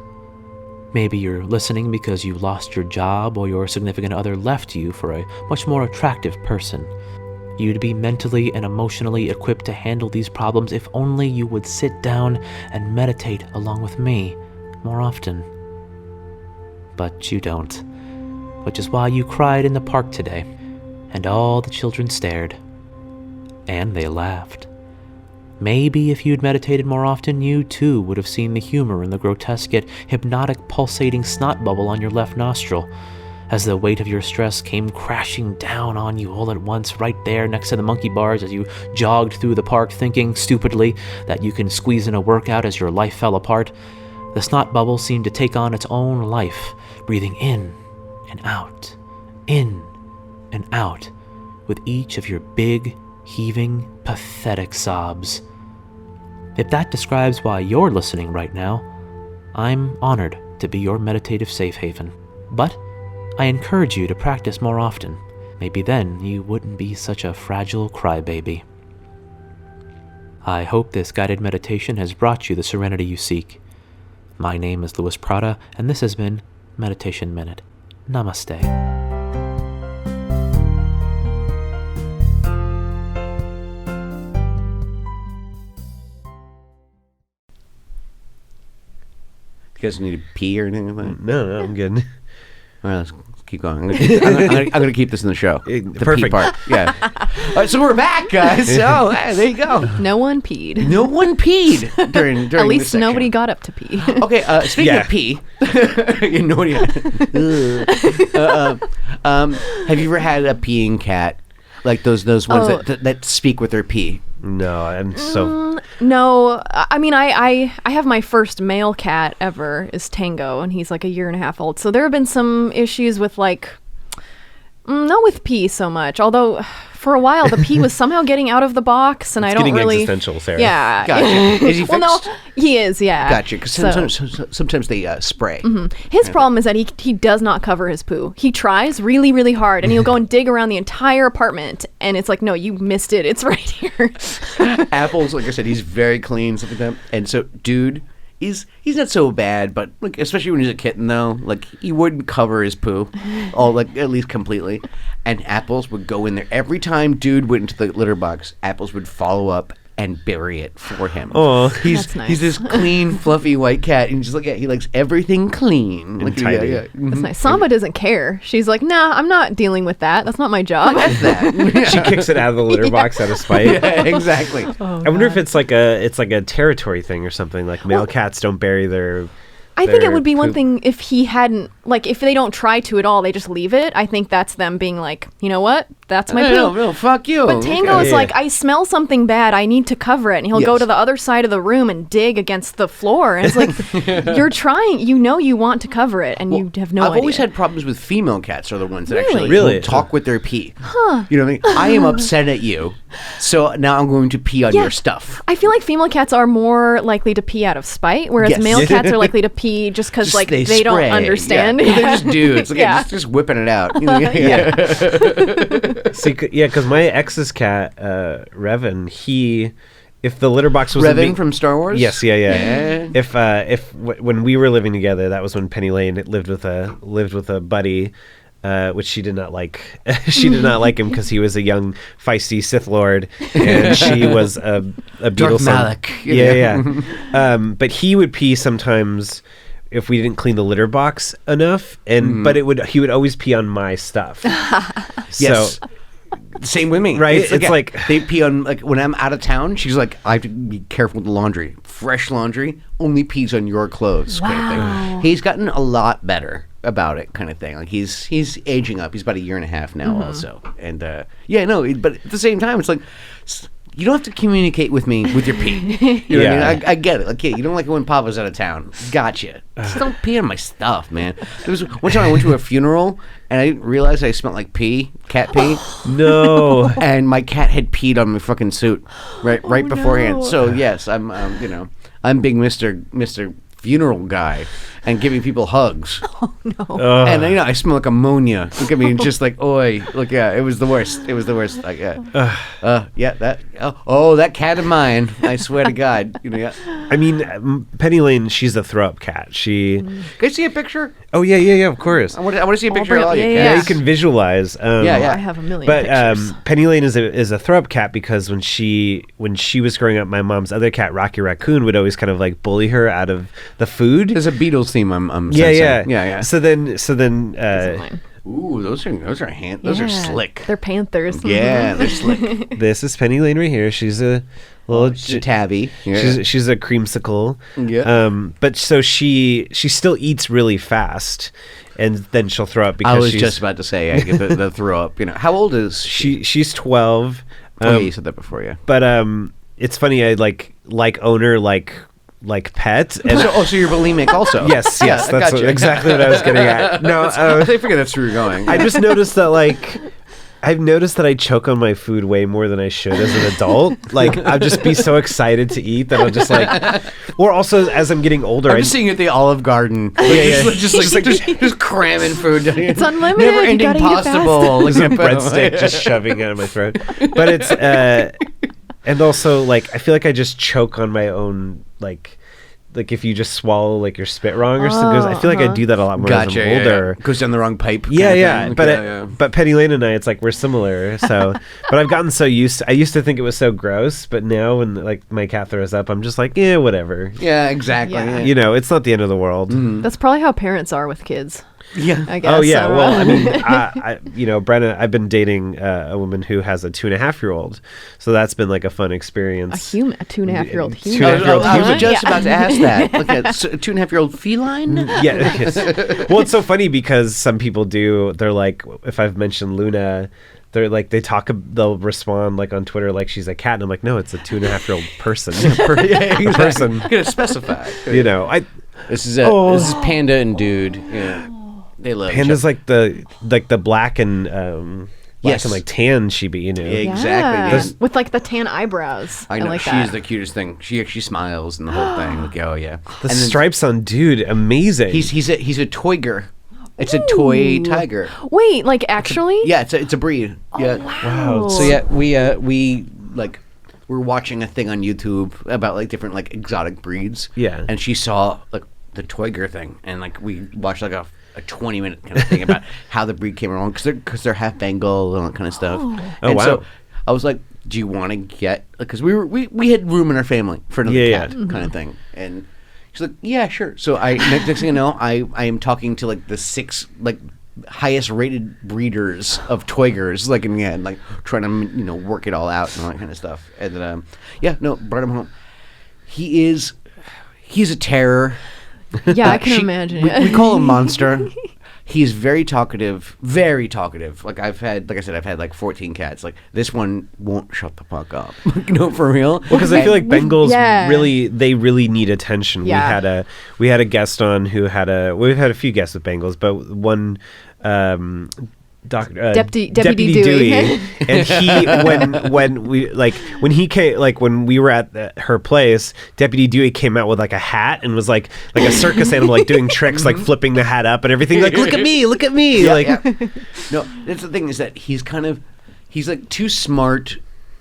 Maybe you're listening because you lost your job or your significant other left you for a much more attractive person. You'd be mentally and emotionally equipped to handle these problems if only you would sit down and meditate along with me more often. But you don't, which is why you cried in the park today, and all the children stared, and they laughed. Maybe if you'd meditated more often, you too would have seen the humor in the grotesque yet hypnotic pulsating snot bubble on your left nostril, as the weight of your stress came crashing down on you all at once right there next to the monkey bars as you jogged through the park thinking stupidly that you can squeeze in a workout as your life fell apart. The snot bubble seemed to take on its own life, breathing in and out, with each of your big, heaving, pathetic sobs. If that describes why you're listening right now, I'm honored to be your meditative safe haven. But I encourage you to practice more often. Maybe then you wouldn't be such a fragile crybaby. I hope this guided meditation has brought you the serenity you seek. My name is Louis Prada, and this has been Meditation Minute. Namaste. You guys need to pee or anything like that? No, I'm good. All right, let's keep going. I'm gonna keep this in the show. The Perfect. pee part. Yeah. All right, so we're back, guys. So there you go. No one peed. No one peed during At this least section. nobody got up to pee. Okay, speaking of pee, you know what? Have you ever had a peeing cat, like those ones that speak with their pee? No, I'm so... No, I mean, I have my first male cat ever is Tango, and he's like a 1.5 years old. So there have been some issues with like, not with pee so much, although for a while the pee was somehow getting out of the box, and It's I don't getting really... existential, Sarah. Yeah. Gotcha. Is he fixed? Well, no, he is, yeah. Gotcha, because sometimes they spray. His problem is that he does not cover his poo. He tries really, really hard, and he'll go and dig around the entire apartment, and it's like, no, you missed it. It's right here. Apples, like I said, he's very clean, stuff like that. And so, dude, he's not so bad, but like, especially when he's a kitten, though, like he wouldn't cover his poo, at least completely. And Apples would go in there every time. Dude went into the litter box. Apples would follow up and bury it for him. Oh, That's nice. He's this clean, fluffy white cat, and just look at he likes everything clean. Like, tidy. That's nice. Samba doesn't care. She's like, nah, I'm not dealing with that. That's not my job. That's that. she kicks it out of the litter box out of spite. Yeah, exactly. I wonder if it's like a territory thing or something. Like male cats don't bury their. I think it would be one poop. thing if he hadn't, like, if they don't try to at all, they just leave it. I think that's them being like, you know what? That's my poop. No, fuck you. But Tango Okay. is like, I smell something bad. I need to cover it. And he'll go Yes. to the other side of the room and dig against the floor. And it's like, you're trying, you want to cover it, and you have no idea. I've always had problems with female cats are the ones that actually Really? will talk with their pee. You know what I mean? I am upset at you, so now I'm going to pee on Yeah. your stuff. I feel like female cats are more likely to pee out of spite, whereas Yes. male cats are likely to pee just because, like, they don't spray. understand. Yeah. They're just dudes. Like, Yeah. just whipping it out. You know? See, because my ex's cat, Revan, if the litter box was Revan from Star Wars? Yes, yeah. Yeah. When we were living together, that was when Penny Lane lived with a buddy, which she did not like. She did not like him because he was a young, feisty Sith Lord, and she was a beetle. Malak. Yeah. But he would pee sometimes if we didn't clean the litter box enough, and but he would always pee on my stuff. Yes. So, Same with me. Right? It's It's like- they pee on, like, when I'm out of town, she's like, I have to be careful with the laundry. Fresh laundry only pees on your clothes, kind of thing. He's gotten a lot better about it, kind of thing. Like, he's aging up. He's about a year and a half now, also. And but at the same time, it's like, you don't have to communicate with me with your pee. You know what I mean? I get it. Like, hey, you don't like it when Papa's out of town. Gotcha. Just don't pee on my stuff, man. There was one time I went to a funeral and I didn't realize I smelled like cat pee. no. And my cat had peed on my fucking suit right beforehand. So yes, I'm being Mr. Funeral guy and giving people hugs. And I smell like ammonia. Look at me, and just like, oi, look, yeah, it was the worst. Like, that cat of mine. I swear to God, yeah. I mean, Penny Lane, she's a throw-up cat. Can I see a picture? Oh yeah, of course. I want to see a picture bring of up- all your yeah, Yeah, cats. you can visualize. Yeah. I have a million But pictures. Penny Lane is a throw-up cat because when she was growing up, my mom's other cat, Rocky Raccoon, would always kind of like bully her out of the food. There's a Beatles theme. I'm Yeah. sensing. Yeah. So then, Mine. Ooh, those are Yeah. slick. They're panthers. Yeah, they're slick. this is Penny Lane right here. She's a little She's a tabby. Yeah. She's a creamsicle. Yeah. But so she still eats really fast, and then she'll throw up because I was she's, just about to say I get the throw up. How old is she? she's 12. Yeah, you said that before, yeah. But it's funny. I like owner like pet. And So you're bulimic also? yes, I that's gotcha. exactly what I was getting at. No, I figured that's where you're going. I just noticed that I've noticed that I choke on my food way more than I should as an adult. Like, I'll just be so excited to eat that I'll just or also as I'm getting older, I'm just seeing you at the Olive Garden. Just cramming food. It's unlimited. Never You ending gotta eat it pasta fast. bowl. there's a breadstick just shoving out of my throat. But it's and also I feel like I just choke on my own like if you just swallow your spit wrong or something. 'Cause I feel like I do that a lot more Gotcha. as I'm older. Goes down the wrong pipe. Yeah. Kind of But thing. but Penny Lane and I, it's like we're similar. So, but I've gotten so used. I used to think it was so gross, but now when my cat throws up, I'm just like, yeah, whatever. Yeah, exactly. Yeah. Yeah. It's not the end of the world. That's probably how parents are with kids, Yeah. I guess. Oh yeah. So, Well, I mean, Brenna, I've been dating a woman who has a 2.5-year-old, so that's been a fun experience. a 2.5-year-old Two human. and a half year old I was human. just about to ask that. Look at 2.5-year-old feline. Yeah. Yes. Well, it's so funny because some people do. They're like, if I've mentioned Luna, they're like they'll respond on Twitter she's a cat, and I'm like, no, it's a 2.5-year-old person. Yeah, A person. You gotta specify. This This is Panda and Dude. Yeah. They love Panda's the black and Yes. and tan Shiba Inu. Yeah, exactly. With the tan eyebrows. I know, like she's that. the cutest thing. She actually smiles and the whole thing. Oh yeah. The And then stripes on Dude, amazing. He's a toiger. It's a toy tiger. Wait, actually? Yeah, it's a breed. Yeah. wow. So yeah, we we're watching a thing on YouTube about different exotic breeds. Yeah. And she saw the toiger thing, and we watched a 20-minute kind of thing about how the breed came along because they're half Bengal and all that kind of stuff. Oh, And wow. so I was like, do you want to get, because we had room in our family for another cat kind of thing, and she's like, yeah, sure. So next thing you know, I am talking to like the 6 like highest rated breeders of Toigers, like in the end, like trying to work it all out and all that kind of stuff. And then brought him home. He's a terror. Yeah, I can imagine. We call him Monster. He's very talkative, very talkative. Like I've had like 14 cats. Like this one won't shut the fuck up. For real. Well, because I feel like Bengals really need attention. Yeah. We had a guest on who we've had a few guests with Bengals, but one Deputy Dewey. And he when he came, like when we were at her place, Deputy Dewey came out with like a hat and was like a circus animal, like doing tricks, like flipping the hat up and everything, like look at me yeah. No, that's the thing, is that he's like too smart,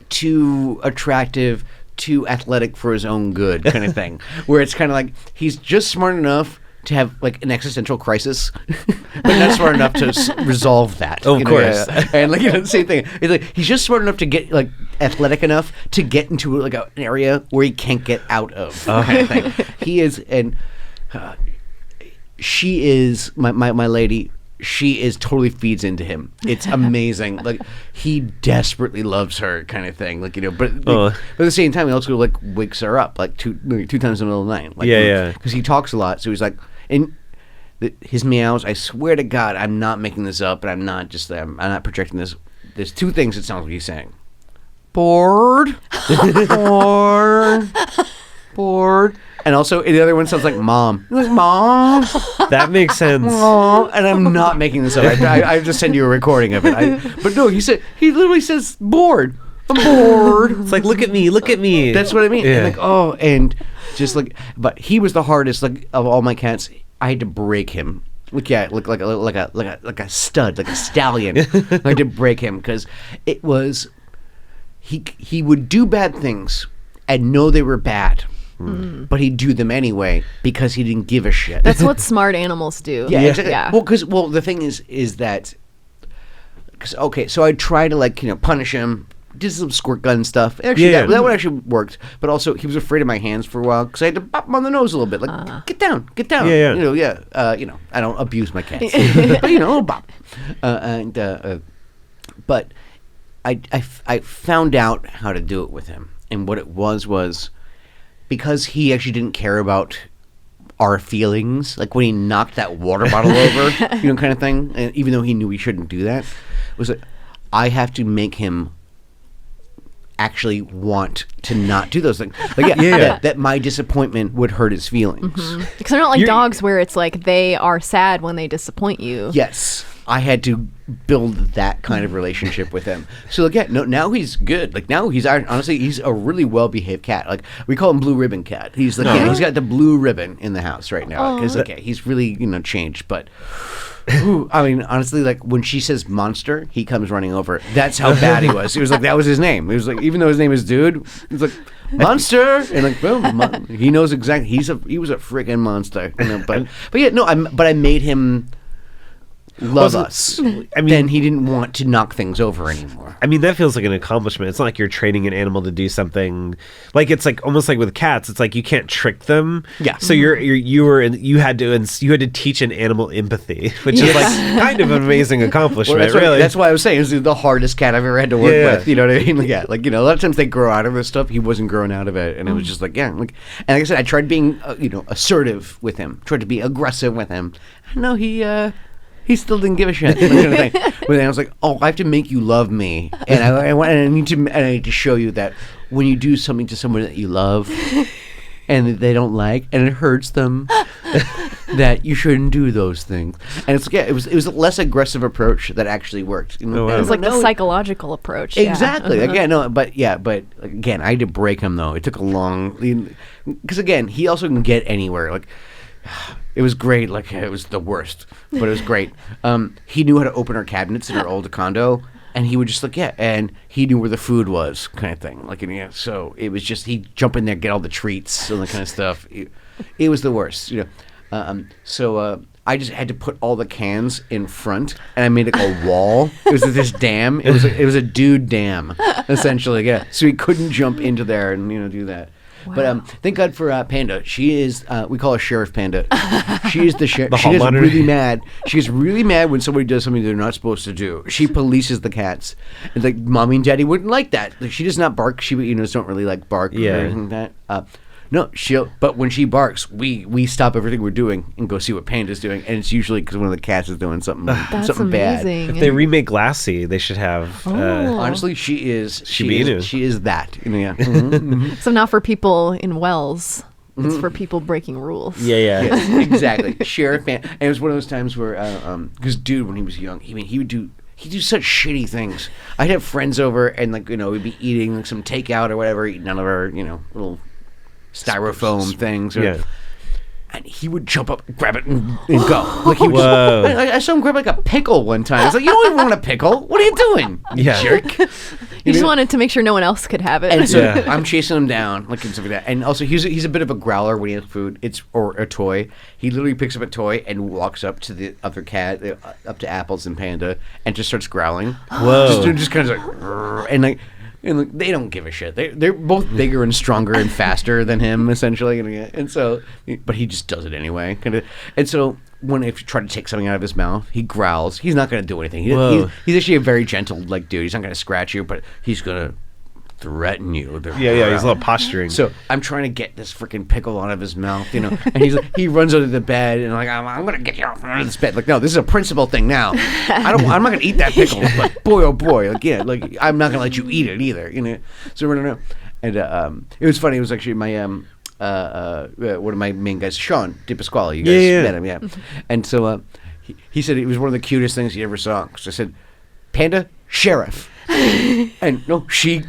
too attractive, too athletic for his own good kind of thing, where it's kind of like he's just smart enough to have like an existential crisis, but not smart enough to resolve that. Oh, of course. And like the same thing. It's like he's just smart enough to get like athletic enough to get into like an area where he can't get out of. Kind of thing. He is, and she is my lady. She is totally feeds into him. It's amazing. Like he desperately loves her, kind of thing. Like but at the same time, he also like wakes her up like two times in the middle of the night. Like, because he talks a lot, so he's like, and his meows. I swear to God, I'm not making this up, and I'm not projecting this. There's 2 things it sounds like he's saying: bored, bored. And also, the other one sounds like mom. Like, mom. That makes sense. Mom. And I'm not making this up. I just send you a recording of it. But no, he literally says bored. I'm bored. It's like, look at me. That's what I mean. Yeah. And like, and just like, but he was the hardest. Like of all my cats, I had to break him. Like like a stud, like a stallion. I had to break him because it was he would do bad things and know they were bad. But he'd do them anyway because he didn't give a shit. That's what smart animals do. Yeah, exactly. Yeah. Well, the thing is that, so I try to like punish him, did some squirt gun stuff. Actually, that one actually worked. But also, he was afraid of my hands for a while because I had to bop him on the nose a little bit, like get down. Yeah. I don't abuse my cats, but a little bop. But I found out how to do it with him, and what it was. Because he actually didn't care about our feelings, like when he knocked that water bottle over, kind of thing, and even though he knew he shouldn't do that, was like, I have to make him actually want to not do those things. Like, that my disappointment would hurt his feelings. Because they're not like dogs where it's like they are sad when they disappoint you. Yes. I had to build that kind of relationship with him. So like, now he's good. Like now he's a really well behaved cat. Like we call him Blue Ribbon Cat. He's like he's got the blue ribbon in the house right now because he's really changed. But I mean honestly, like when she says monster, he comes running over. That's how bad he was. He was like that was his name. He was like even though his name is Dude, he's like monster and like boom. He knows exactly. He was a freaking monster. But I made him love us. I mean, then he didn't want to knock things over anymore. I mean, that feels like an accomplishment. It's not like you're training an animal to do something. Like it's like almost like with cats. It's like you can't trick them. Yeah. So you had to teach an animal empathy, which is like kind of an amazing accomplishment. Well, that's why I was saying this is the hardest cat I've ever had to work with. You know what I mean? Like, like a lot of times they grow out of this stuff. He wasn't growing out of it, and it was just like and like I said, I tried being assertive with him, tried to be aggressive with him. No, he still didn't give a shit. Kind of thing. But then I was like, I have to make you love me, and I need to show you that when you do something to someone that you love, and they don't like, and it hurts them, that you shouldn't do those things. And it's it was a less aggressive approach that actually worked. It was like the psychological approach. Exactly. But again, I had to break him though. It took a long, because again, he also can get anywhere. Like. It was great. Like it was the worst, but it was great. He knew how to open our cabinets in our old condo, and he would just and he knew where the food was, kind of thing. Like so it was just he'd jump in there, get all the treats and that kind of stuff. It was the worst, So I just had to put all the cans in front, and I made like a wall. It was this dam. It was a dude dam, essentially. Yeah, so he couldn't jump into there and do that. Wow. But thank God for Panda. She is we call her Sheriff Panda. She is the sheriff. She gets really mad. She gets really mad when somebody does something they're not supposed to do. She polices the cats. And like mommy and daddy wouldn't like that. Like, she does not bark. She don't really like bark or anything like that. No, but when she barks, we stop everything we're doing and go see what Panda's doing, and it's usually because one of the cats is doing something amazing. bad. If they remake Lassie, they should have. Honestly, she is that. Yeah. Mm-hmm. So not for people in Wells. It's for people breaking rules. Yeah. Yes, exactly. Sheriff Panda, and it was one of those times where, because dude, when he was young, he would do. He'd do such shitty things. I'd have friends over, and we'd be eating some takeout or whatever, eating none of our little styrofoam things, and he would jump up, grab it, and go. Like he would I saw him grab like a pickle one time. I was like, "You don't even want a pickle. What are you doing, you jerk?" You just wanted to make sure no one else could have it. And so I'm chasing him down, like and stuff like that. And also, he's a bit of a growler when he has food. Or a toy. He literally picks up a toy and walks up to the other cat, up to Apples and Panda, and just starts growling. Whoa! Just kind of like, and they don't give a shit. They're both bigger and stronger and faster than him, essentially. And so, but he just does it anyway. Kind of. And so, if you try to take something out of his mouth, he growls. He's not going to do anything. He's actually a very gentle dude. He's not going to scratch you, but he's going to threaten you. He's a little posturing. So I'm trying to get this freaking pickle out of his mouth, and he runs under the bed, and I'm going to get you off under this bed. Like, no, this is a principal thing now. I'm not going to eat that pickle. Like, boy, oh boy, I'm not going to let you eat it either. So we're gonna, and it was funny. It was actually my one of my main guys, Sean DiPasquale. You guys met him, yeah. And so he said it was one of the cutest things he ever saw. So I said, Panda, Sheriff. And no, she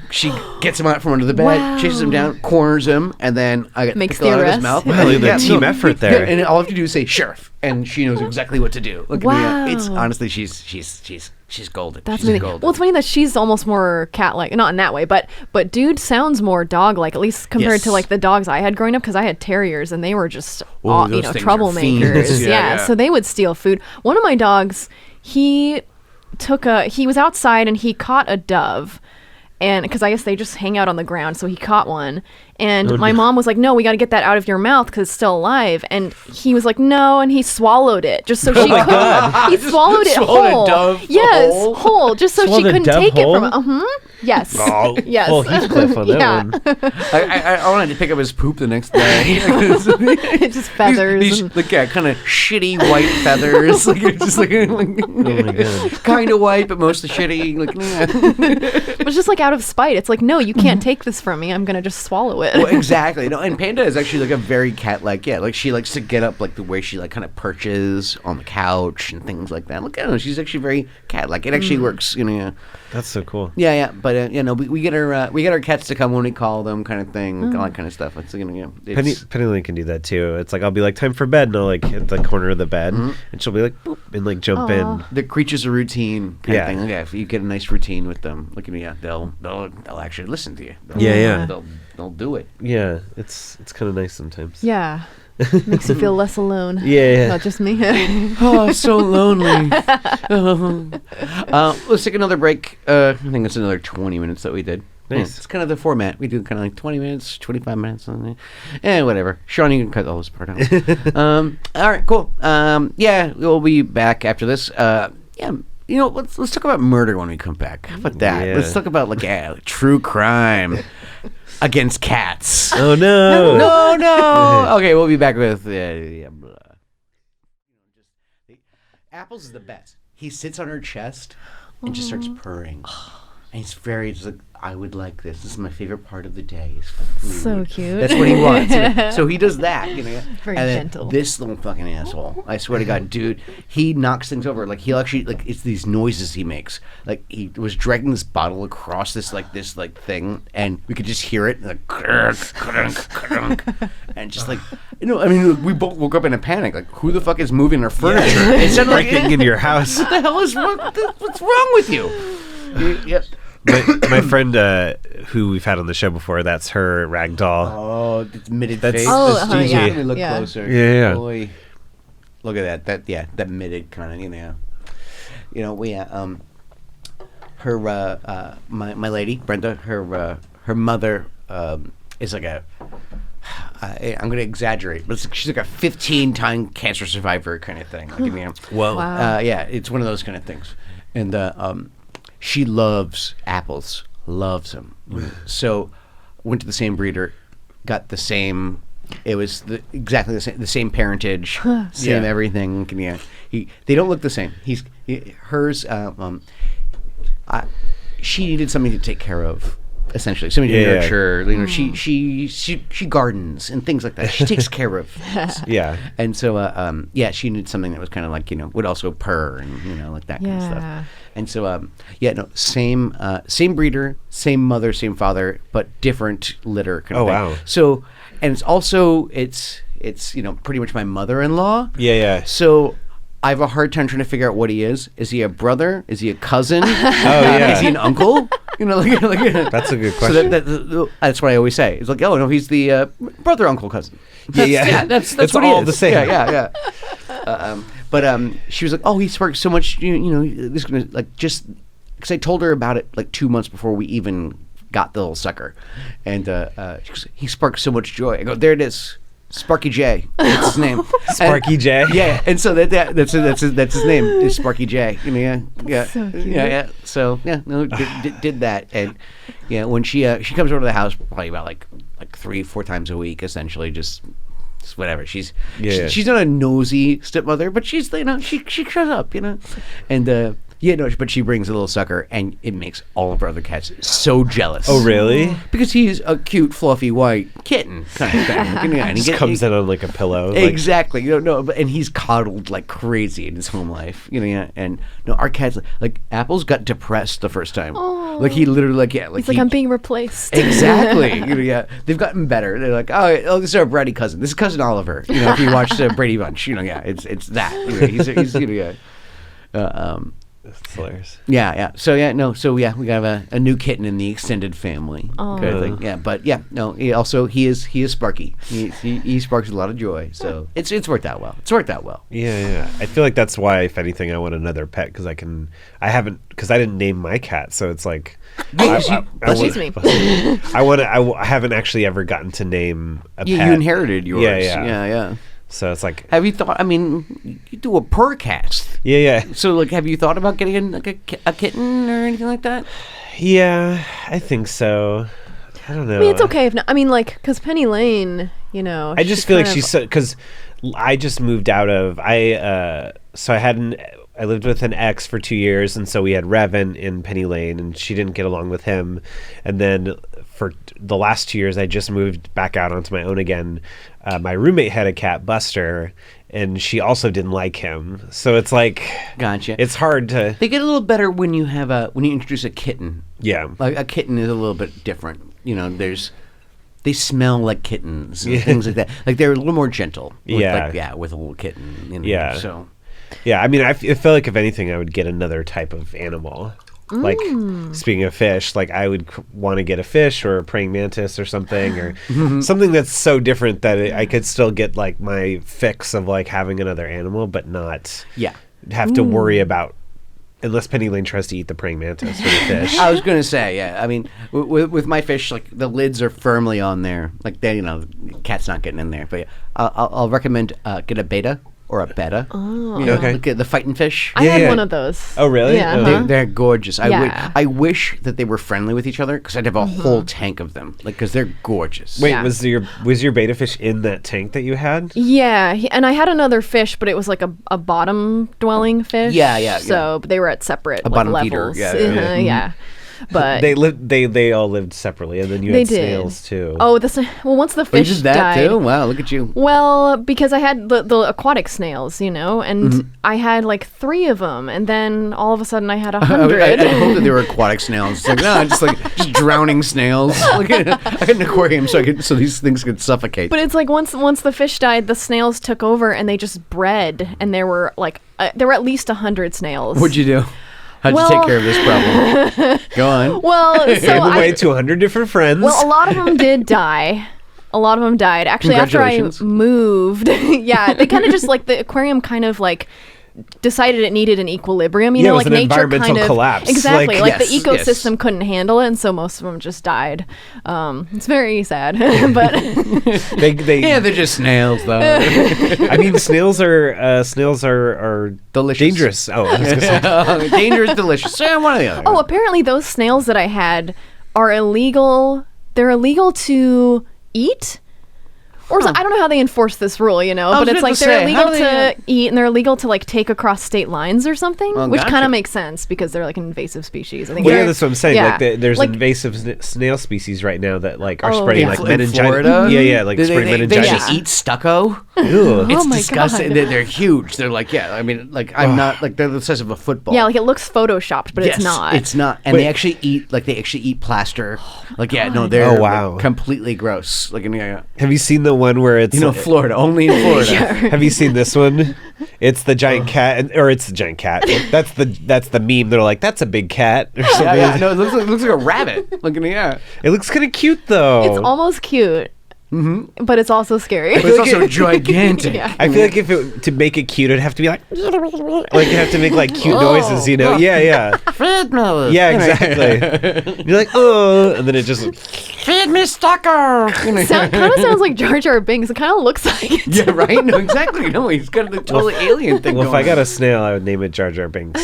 gets him out from under the bed, chases him down, corners him, and then I get the pickle out of his mouth. Wow, the team effort there. Yeah, and all I have to do is say Sheriff, and she knows exactly what to do. Look at me. It's honestly, she's golden. That's she's amazing. golden. Well, it's funny that she's almost more cat-like, not in that way, but dude sounds more dog-like, at least compared to like the dogs I had growing up, because I had terriers and they were just troublemakers. Yeah, so they would steal food. One of my dogs, he was outside and he caught a dove, and because I guess they just hang out on the ground, so he caught one, and my mom was like, no, we got to get that out of your mouth because it's still alive, and he was like, no, and he swallowed it just so she couldn't. He swallowed it whole. A dove whole, just so she couldn't take it from him. Yes. Yes. Well, Heathcliff on that one. I wanted to pick up his poop the next day. It's just feathers. These kind of shitty white feathers. Oh my god. Kind of white, but mostly shitty. It was just like out of spite. It's like, no, you can't take this from me. I'm gonna just swallow it. Well, exactly. No, and Panda is actually like a very cat-like. Yeah, like she likes to get up, like the way she like kind of perches on the couch and things like that. Look, I don't know. She's actually very cat-like. It actually works. Yeah. That's so cool. Yeah. But we get our cats to come when we call them, kind of thing, all that kind of stuff. It's Penny can do that too. It's like I'll be like, time for bed, and I'll like hit the corner of the bed, and she'll be like, boop, and like jump in. The creature's a routine kind of thing. Like, if you get a nice routine with them, look at me, they'll actually listen to you. They'll do it. Yeah, it's kind of nice sometimes. Yeah. Makes you feel less alone. Yeah. Not just me. Oh, so lonely. Let's take another break. I think it's another 20 minutes that we did. Nice. It's kind of the format. We do kind of like 20 minutes, 25 minutes. Whatever. Sean, you can cut all this part out. All right, cool. We'll be back after this. Let's talk about murder when we come back. How about that? Yeah. Let's talk about true crime against cats. Oh no! No! Okay, we'll be back with Apples is the best. He sits on her chest and just starts purring, and he's very just like, I would like this. This is my favorite part of the day. Is food. So cute. That's what he wants. So he does that. Very and gentle. This little fucking asshole. I swear to God, dude. He knocks things over. Like he'll actually it's these noises he makes. Like he was dragging this bottle across this thing, and we could just hear it like and just like we both woke up in a panic. Like who the fuck is moving our furniture? It sounded like breaking into your house. What the hell is wrong? What's wrong with you? Yep. My friend who we've had on the show before, that's her rag doll. Oh, it's mitted That's face. Gigi. Let me look closer. Yeah. Boy. Look at that mitted kind of, we her my lady Brenda, her mother is like I'm gonna exaggerate, but she's like a 15-time cancer survivor kind of thing. Whoa. Wow. It's one of those kind of things, and she loves apples, loves them. So went to the same breeder, got the same. It was exactly the same parentage, same everything. They don't look the same. Hers. She needed something to take care of, essentially, something to nurture. She gardens and things like that. She takes care of. Yeah. And so, she needed something that was kind of like would also purr and like that kind of stuff. And so, same breeder, same mother, same father, but different litter. Kind of thing. Wow. So, and it's also it's pretty much my mother-in-law. Yeah. So I have a hard time trying to figure out what he is. Is he a brother? Is he a cousin? Is he an uncle? That's a good question. So that's what I always say. It's like, oh no, he's the brother, uncle, cousin. That's it's what he all is. the same. Yeah. But she was like, oh, he sparks so much. This is gonna just because I told her about it 2 months before we even got the little sucker, and she goes, he sparks so much joy. I go, there it is. Sparky J. That's his name. Sparky J. Yeah, and so that's his name is Sparky J. Yeah. So cute. Yeah. So did that, and when she comes over to the house probably about like 3-4 times a week, essentially just whatever. She's not a nosy stepmother, but she's she shows up, and. But she brings a little sucker, and it makes all of our other cats so jealous. Oh, really? Because he's a cute, fluffy, white kitten kind of thing. And Just comes in on like a pillow. Exactly. And he's coddled like crazy in his home life. And our cats, like Apple's got depressed the first time. Oh. Like he literally, He's like, I'm being replaced. Exactly. They've gotten better. They're like, oh, this is our bratty cousin. This is cousin Oliver. If you watch the Brady Bunch, it's that. That's hilarious. Yeah. So we have a new kitten in the extended family kind of thing. Yeah, but he is Sparky. He sparks a lot of joy. So it's worked out well. Yeah. I feel like that's why, if anything, I want another pet because I didn't name my cat, so it's like. Excuse me. I haven't actually ever gotten to name a pet. You inherited yours. Yeah. So it's like, have you thought? I mean, you do a Purrrcast. Yeah. So have you thought about getting a kitten or anything like that? Yeah, I think so. I don't know. I mean, it's okay if not. I mean, because Penny Lane, I just feel like she's so, because I just moved out of I lived with an ex for 2 years, and so we had Revan in Penny Lane, and she didn't get along with him. And then for the last 2 years, I just moved back out onto my own again. My roommate had a cat, Buster, and she also didn't like him. So it's like, gotcha. It's hard to. They get a little better when you introduce a kitten. Yeah, like a kitten is a little bit different. They smell like kittens and things like that. Like they're a little more gentle. With a little kitten. Yeah. So. Yeah, I mean, I feel like if anything, I would get another type of animal. Like, speaking of fish, like I would want to get a fish or a praying mantis or something, or something that's so different that I could still get like my fix of like having another animal, but not have to worry about, unless Penny Lane tries to eat the praying mantis or the fish. I was going to say, I mean, with my fish, like the lids are firmly on there. Like they, the cat's not getting in there. But I'll recommend get a betta. Or a betta. Oh. Okay. Look at the fighting fish. I had one of those. Oh, really? Yeah. Uh-huh. They're gorgeous. Yeah. I wish that they were friendly with each other because I'd have a whole tank of them. Like, because they're gorgeous. Wait, Yeah. was your betta fish in that tank that you had? Yeah, and I had another fish, but it was like a bottom dwelling fish. Yeah. So but they were at separate bottom levels. feeder. Yeah. Yeah. But They all lived separately, and then you they had did. snails too. Oh, once the Oh, you fish did that died. too? Wow, look at you. Well, because I had the aquatic snails, and I had like 3 of them, and then all of a sudden I had 100. I hope that they were aquatic snails. It's like, no, just drowning snails. Like, I had an aquarium so these things could suffocate. But it's like once the fish died, the snails took over and they just bred, and there were at least 100 snails. What'd you do? How'd you take care of this problem? Go on. Well, so Gave away to 100 different friends. Well, a lot of them did die. A A lot of them died. Actually, after I Congratulations. moved, yeah, they kind of just like the aquarium kind of like decided it needed an equilibrium. You Yeah, know, it was like an nature environmental kind of collapse. Exactly, Like, like the yes, ecosystem couldn't handle it, and so most of them just died. It's very sad, but They Yeah, they're just snails, though. I mean, snails are Delicious. dangerous. Oh, I was gonna say. Dangerous, delicious. One or the other. oh, apparently those snails that I had are illegal. They're illegal to eat. Or I don't know how they enforce this rule, you know, I was but it's about like to they're say, how illegal do they, to eat and they're illegal to like take across state lines or something, Oh, which kind gotcha. of makes sense because they're like an invasive species. I think Well, yeah, they're- that's what I'm saying. yeah. Like, there's Like, invasive snail species right now that like are Oh, spreading yeah. like In meningitis. Florida? Yeah, like They spreading they meningitis. just eat stucco. Ew. It's my disgusting. God. They're huge. They're like, yeah, I mean, like, I'm not, like, they're the size of a football. Yeah, like it looks photoshopped, but Yes, it's not. It's not. And Wait. they actually eat plaster. Like, yeah, no, they're Oh, wow. completely gross. Like, yeah, Have you seen the one where it's you know, Florida, only in Florida. Have you seen this one? It's the giant cat, or it's the giant cat. That's the meme. They're like, that's a big cat or something. Yeah, no, it looks like a rabbit. Look at me, yeah. It looks kind of cute though. It's almost cute, but it's also scary. But it's also gigantic. Yeah. I feel like to make it cute, it'd have to be like you have to make like cute noises, you know? Yeah. Feed me. Yeah, exactly. You're like, oh, and then it just Feed me stucco. Kind of sounds like Jar Jar Binks. It kind of looks like it. Yeah, right? No, exactly. No, he's got the totally alien thing well, if going I got on. a snail, I would name it Jar Jar Binks.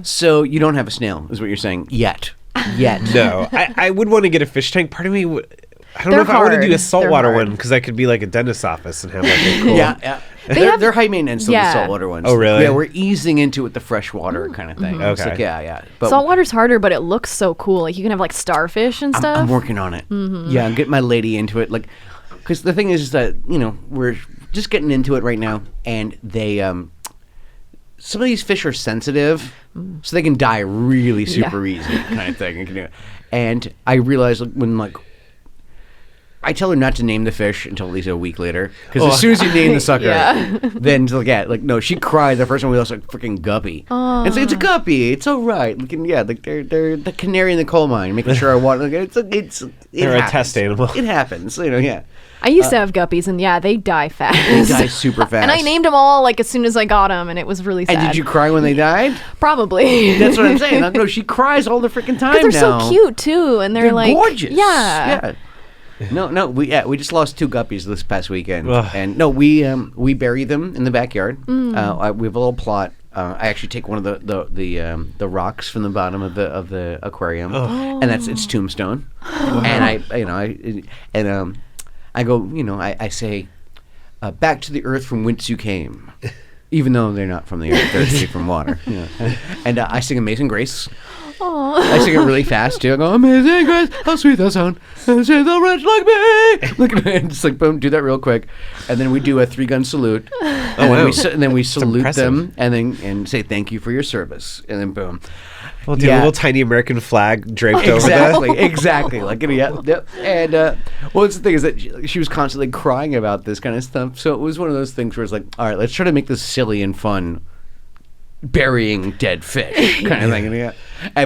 So you don't have a snail, is what you're saying, yet. No, I would want to get a fish tank. Part of me, I don't know They're if I want to do a hard. saltwater They're one hard. because I could be like a dentist's office and have like a cool. Yeah. have- They're high maintenance to Yeah. the saltwater ones. Oh, really? Yeah, we're easing into it the freshwater kind of thing. It's Okay. like, yeah. But Saltwater's harder, but it looks so cool. Like you can have like starfish and stuff. I'm working on it. Yeah, I'm getting my lady into it. Like, because the thing is that, you know, we're just getting into it right now, and they, some of these fish are sensitive, so they can die really super easy kind of thing. And I realized like, when, like, I tell her not to name the fish until at least a week later, because as soon as you name the sucker, Yeah. then like no, she cried the first time we lost like freaking guppy. And so it's a guppy, it's all right. Like, like they're the canary in the coal mine, making sure I want. Like, it They're a happens. test animal. It happens, you know. Yeah, I used to have guppies, and yeah, they die fast. they die super fast. And I named them all like as soon as I got them, and it was really sad. And did you cry when they died? Probably. That's what I'm saying. Like, no, she cries all the freaking time Because they're now. so cute too, and they're like gorgeous. Yeah. No, we just lost 2 guppies this past weekend, Ugh. and no, we bury them in the backyard. We have a little plot. I actually take one of the rocks from the bottom of the aquarium, and that's its tombstone. And I go, I say, back to the earth from whence you came. Even though they're not from the earth, they're actually from water. And I sing Amazing Grace. I sing it really fast too. I go, Amazing Grace, how sweet the sound, and save the wretch like me. Look at me, and just like boom, do that real quick, and then we do a 3-gun salute. And then we salute impressive. them, and say thank you for your service, and then boom. Well, do a little tiny American flag draped over Exactly. Like, yep. And well, the thing is that she was constantly crying about this kind of stuff. So it was one of those things where it's like, all right, let's try to make this silly and fun, burying dead fish kind of thing. Yeah.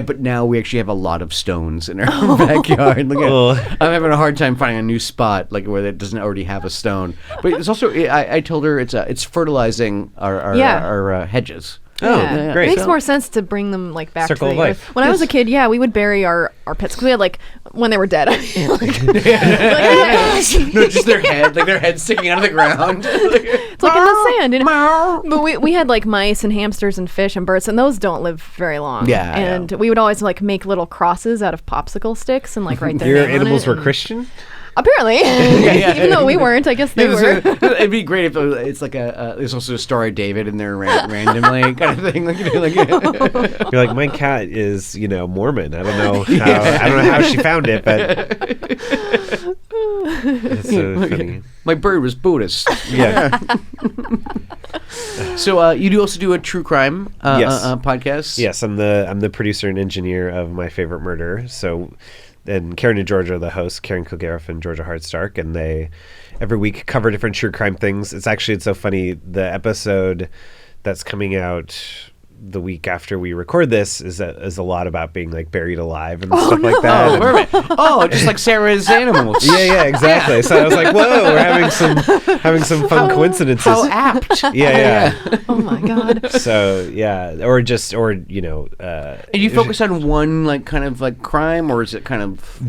But now we actually have a lot of stones in our backyard. Look at, I'm having a hard time finding a new spot like where it doesn't already have a stone. But it's also, I told her it's fertilizing our hedges. Oh, Yeah. great. It makes So- more sense to bring them like back Circle to of the life. earth. When I was a kid, we would bury our pets because we had like when they were dead. No, just their head sticking out of the ground. It's like in the sand. But we had like mice and hamsters and fish and birds, and those don't live very long. Yeah, And we would always like make little crosses out of popsicle sticks and like write their Your name on animals it, were and- Christian? Apparently. Even though we weren't, I guess they were. It'd be great if it's like there's also a Star of David in there randomly kind of thing. You're like, my cat is, Mormon. I don't know how she found it, but it's so funny. My bird was Buddhist. Yeah. So you do also do a true crime Yes. podcast. Yes, I'm the producer and engineer of My Favorite Murder. So, and Karen and Georgia are the hosts, Karen Kilgariff and Georgia Hardstark, and they every week cover different true crime things. It's so funny. The episode that's coming out the week after we record this is a lot about being like buried alive and stuff like that. Oh, perfect. Oh, just like Sarah's animals. Yeah, exactly. So I was like, whoa, we're having some fun coincidences. How apt. Yeah. Oh my god. So yeah, or you know. And you focus on one like kind of like crime, or is it kind of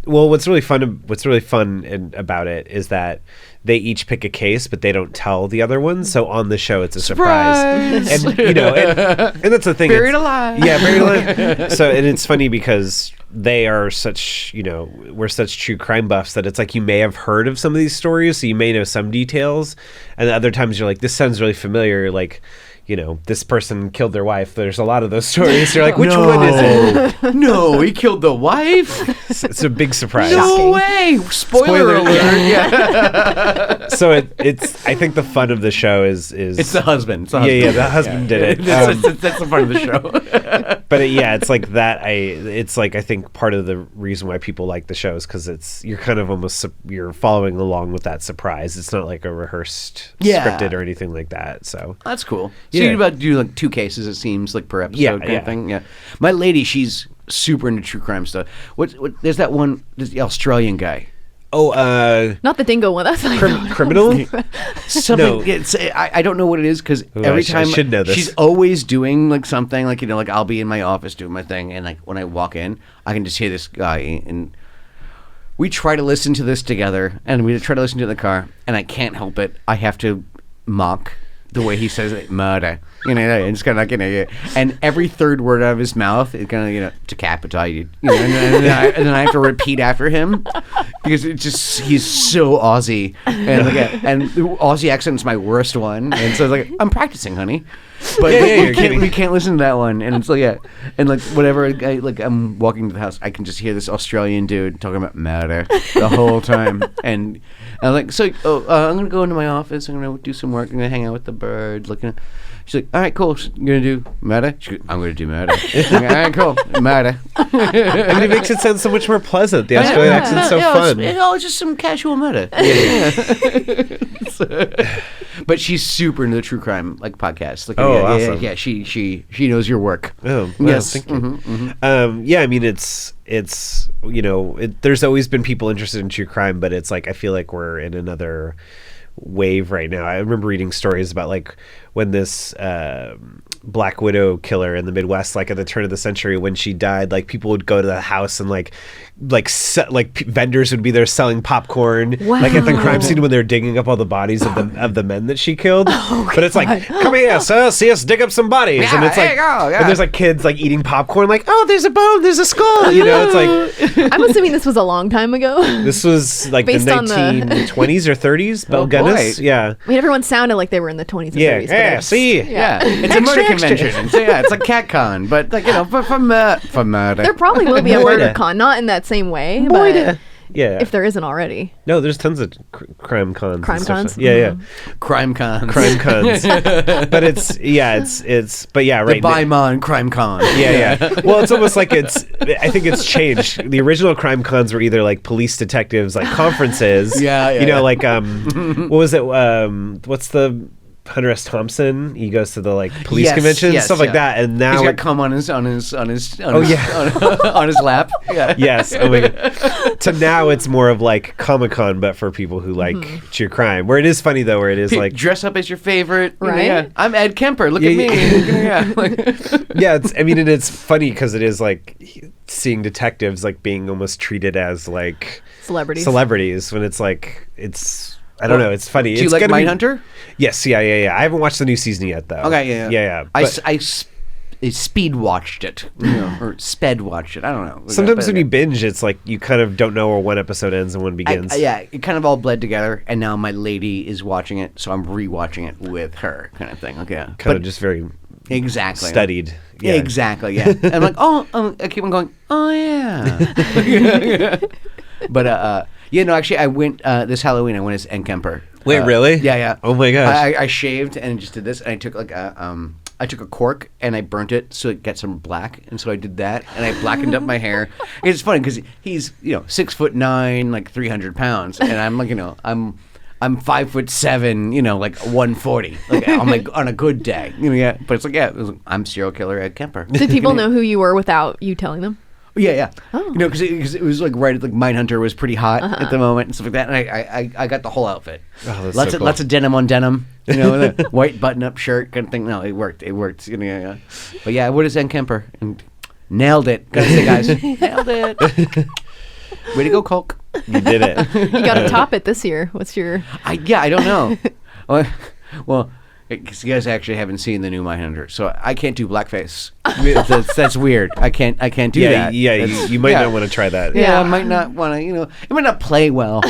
well, what's really fun about it is that they each pick a case, but they don't tell the other one. So on the show, it's a surprise. And you know, and that's the thing. Buried alive. Yeah, buried alive. So and it's funny because they are such, you know, we're such true crime buffs that it's like you may have heard of some of these stories, so you may know some details, and other times you're like, this sounds really familiar, like, you know, this person killed their wife. There's a lot of those stories. You're like, which one is it? No, he killed the wife. It's a big surprise. No way. Spoiler alert. Yeah. So it's. I think the fun of the show is it's the husband. It's the yeah, husband. the husband did it. That's the part of the show. But it's like that. It's like I think part of the reason why people like the show is because you're kind of almost you're following along with that surprise. It's not like a rehearsed, scripted or anything like that. So that's cool. So you're about to do like 2 cases, it seems, like per episode kind of thing. Yeah. My lady, she's super into true crime stuff. What there's that one, there's the Australian guy. Oh, not the dingo one. That's like criminal. Something. No. I don't know what it is because every time I should know this. She's always doing like something, like, you know, like I'll be in my office doing my thing, and like when I walk in, I can just hear this guy, and we try to listen to this together, and we try to listen to it in the car, and I can't help it. I have to mock the way he says it, murder, you know, and it's kind of like, you know, and every third word out of his mouth is kind of, you know, decapitated, you know, and then I have to repeat after him because it's just, he's so Aussie, and the Aussie accent is my worst one, and so it's like, I'm practicing, honey, but we can't listen to that one, and it's like, and like whatever, I'm walking to the house, I can just hear this Australian dude talking about murder the whole time, and I'm like, so I'm gonna go into my office, I'm gonna do some work, I'm gonna hang out with the bird, looking at. She's like, all right, cool. You're going to do murder? She goes, I'm going to do murder. Like, all right, cool. Murder. I mean, it makes it sound so much more pleasant. The Australian accent's so fun. It's just some casual murder. But she's super into the true crime like podcast. Like, awesome. Yeah, she knows your work. Oh, well, yes. Thank you. I mean, it's you know, there's always been people interested in true crime, but it's like I feel like we're in another wave right now. I remember reading stories about like when this Black Widow killer in the Midwest, like at the turn of the century, when she died, like people would go to the house and like vendors would be there selling popcorn, like at the crime scene when they're digging up all the bodies of the men that she killed. But it's like, come here, sir, see us dig up some bodies, and it's like, and there's like kids like eating popcorn, like, oh, there's a bone, there's a skull, you know. It's like, I'm assuming this was a long time ago. This was like Based the on 1920s or 30s. Belle Gunness, yeah. I mean, everyone sounded like they were in the 20s and 30s. Yeah, see, yeah, it's a murder convention. So yeah, it's like CatCon, but like, you know, for murder. There probably will be a murder con, not in that same way, but yeah, if there isn't already. No, there's tons of crime cons. Crime cons? Yeah. Crime cons. But it's but yeah, right. The Baimon Crime Con. Yeah. Well, it's almost like I think it's changed. The original crime cons were either like police detectives, like conferences. Yeah. You know, like what was it? What's the Hunter S. Thompson? He goes to the like police conventions, stuff like that, and now he's got cum on his on his on his lap. Yeah. Yes. Oh my god. So now it's more of like Comic-Con, but for people who like true crime. Where it is funny though, where it is like dress up as your favorite. Right. Yeah. I'm Ed Kemper. Look at me. Yeah. It's funny because it is like seeing detectives like being almost treated as like celebrities when it's like I don't know. It's funny. Do you like Mindhunter? Yes. Yeah. I haven't watched the new season yet, though. Okay. Yeah. I speed watched it, or sped watched it. I don't know. Sometimes when you binge, it's like you kind of don't know where one episode ends and one begins. It kind of all bled together, and now my lady is watching it, so I'm rewatching it with her, kind of thing. Okay. Kind of just very studied. Yeah. Exactly. Yeah. And I'm like, I keep on going. Oh yeah. But actually, I went this Halloween. I went as Ed Kemper. Wait, really? Yeah. Oh my gosh! I shaved and just did this, and I took like I took a cork and I burnt it so it gets some black, and so I did that, and I blackened up my hair. It's funny because he's 6'9", like 300 pounds, and I'm like I'm I'm 5'7", you know, like 140, like on a good day, you know. Yeah, but it's like I'm serial killer Ed Kemper. Did people know who you were without you telling them? Yeah. Oh. You know, because it was like right at like Mindhunter was pretty hot at the moment and stuff like that, and I got the whole outfit. Oh, that's lots so of cool. lots of denim on denim, you know, with a white button-up shirt kind of thing. No, it worked. You know, yeah. But yeah, what is Ed Kemper? And nailed it. Gotta say, guys, nailed it. Way to go, Coke. You did it. You got to top it this year. What's your? I don't know. Well, because you guys actually haven't seen the new Mindhunter, so I can't do blackface. That's weird. I can't do that. Yeah, you might not want to try that. Yeah, I might not want to. You know, it might not play well.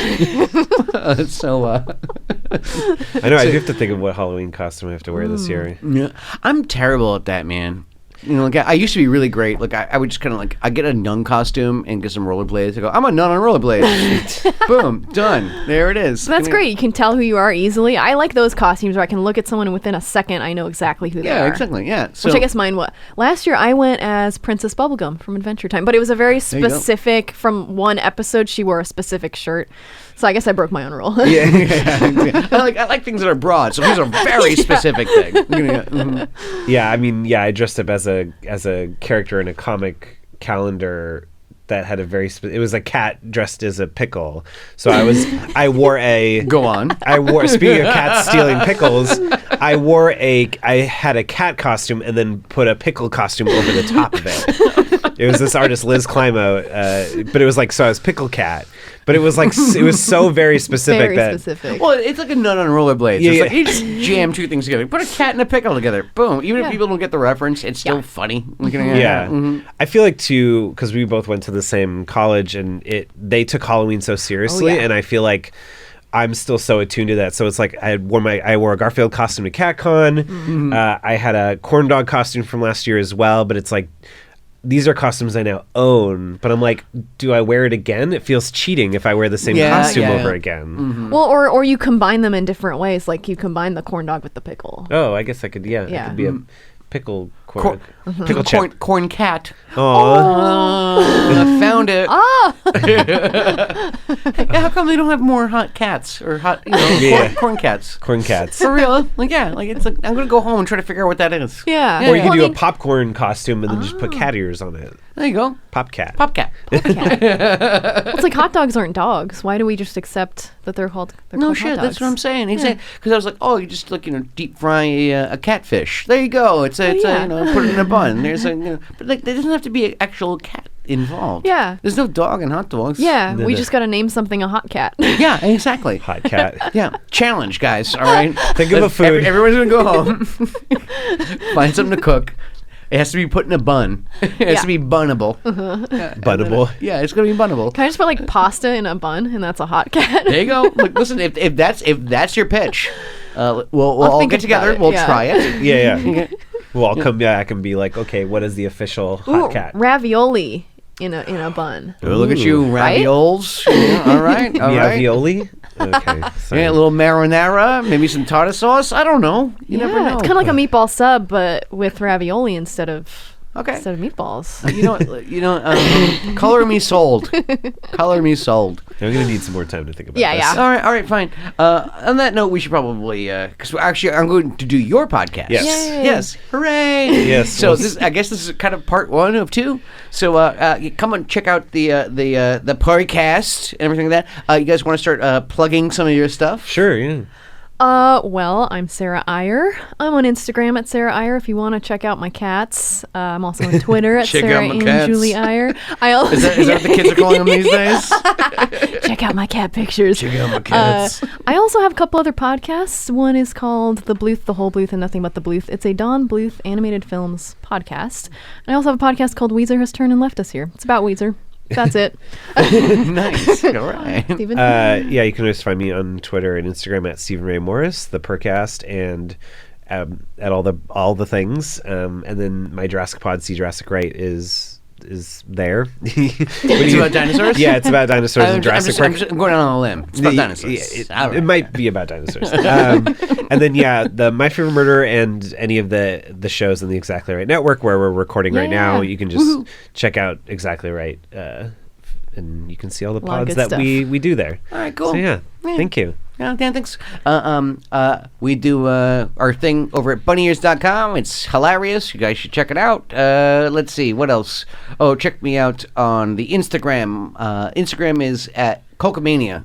So I know. I do have to think of what Halloween costume I have to wear this year. yeah, I'm terrible at that, man. You know, like I used to be really great. Like I would just kind of like I get a nun costume and get some rollerblades. I go, I'm a nun on rollerblades. Boom, done. There it is. That's great. You can tell who you are easily. I like those costumes where I can look at someone and within a second I know exactly who they are. Yeah, exactly. Yeah. So, Which I guess mine was. Last year I went as Princess Bubblegum from Adventure Time, but it was a very you go. specific, from one episode she wore a specific shirt. So I guess I broke my own rule. yeah. I like things that are broad. So these are very specific things. Yeah, I mean, I dressed up as a character in a comic calendar that had a very it was a cat dressed as a pickle. So I wore a Go on. Speaking of cats stealing pickles, I had a cat costume and then put a pickle costume over the top of it. It was this artist Liz Climo, but it was like, so I was Pickle Cat. But it was like, it was so very specific Specific. Well, it's like a nun on rollerblades. Yeah, It's yeah. like you just jam two things together. Put a cat and a pickle together. Boom. Even if people don't get the reference, it's still funny. Yeah. I feel like too, because we both went to the same college and they took Halloween so seriously, and I feel like I'm still so attuned to that. So it's like I wore a Garfield costume to CatCon. I had a corn dog costume from last year as well, but it's like, these are costumes I now own, but I'm like, do I wear it again? It feels cheating if I wear the same costume over again. Well, or you combine them in different ways. Like you combine the corn dog with the pickle. Oh, I guess I could, I could be a pickle pickle chip. Corn cat. Aww. I found it. How come they don't have more hot cats or hot, corn cats? Corn cats. For real? Like, yeah. Like, it's like, I'm going to go home and try to figure out what that is. Yeah. Or you could Well, do I a mean- popcorn costume and then just put cat ears on it. There you go. Pop cat. Pop cat. Well, it's like hot dogs aren't dogs. Why do we just accept that they're called? No called shit, hot that's dogs? what I'm saying. Exactly. Because I was like, oh, you just like deep fry a catfish. There you go. It's a put it in a bun. There's a but like there doesn't have to be an actual cat involved. Yeah. There's no dog in hot dogs. Yeah, we just got to name something a hot cat. Yeah, exactly. Hot cat. Yeah, challenge, guys. All right. Think of a food. Everyone's gonna go home, find something to cook. It has to be put in a bun. It has to be bunnable. Bunnable. Yeah, it's gonna be bunnable. Can I just put like pasta in a bun and that's a hot cat? There you go. Look, listen, if that's your pitch, we'll all think get about together. it, We'll yeah. try it. Yeah. Well, I'll come back and be like, okay, what is the official hot Ooh, cat? ravioli in a bun. Oh, look at you, Right? ravioles. Yeah, all right, all right. Ravioli? Okay. Sorry. Yeah, a little marinara, maybe some tartar sauce. I don't know. You never know. It's kind of like a meatball sub, but with ravioli instead of meatballs. Color me sold. Color me sold. I'm going to need some more time to think about Yeah, this. yeah. All right, fine. On that note, we should probably, because actually, I'm going to do your podcast. Yes. Yay. Yes. Hooray. Yes, So well, I guess this is kind of part 1 of 2. So come on, check out the Purrrcast and everything like that. You guys want to start plugging some of your stuff? Sure, yeah. Well, I'm Sarah Iyer. I'm on Instagram at Sarah Iyer if you want to check out my cats. I'm also on Twitter at Check out Sarah my and cats. Julie Iyer. I also Is that what the kids are calling them these days? check out my cat pictures. Check out my cats. I also have a couple other podcasts. One is called The Bluth, The Whole Bluth, and Nothing But the Bluth. It's a Don Bluth animated films podcast. And I also have a podcast called Weezer Has Turned and Left Us Here. It's about Weezer. That's it. Nice. All right. Steven? Yeah, you can always find me on Twitter and Instagram at Stephen Ray Morris, the Purrrcast, and at all the things. And then my Jurassic Pod, See Jurassic Right, is there. It's about dinosaurs? Yeah, it's about dinosaurs and Jurassic Park. I'm going out on a limb. It's about dinosaurs. It might be about dinosaurs. And then the My Favorite Murder and any of the shows on the Exactly Right Network where we're recording right now, you can just check out Exactly Right, and you can see all the A lot of pods good that we do there. All right, cool. So yeah, thank you. Yeah, Dan, thanks. We do our thing over at bunnyears.com. It's hilarious. You guys should check it out. Let's see, what else? Oh, check me out on the Instagram. Instagram is at Colcomania.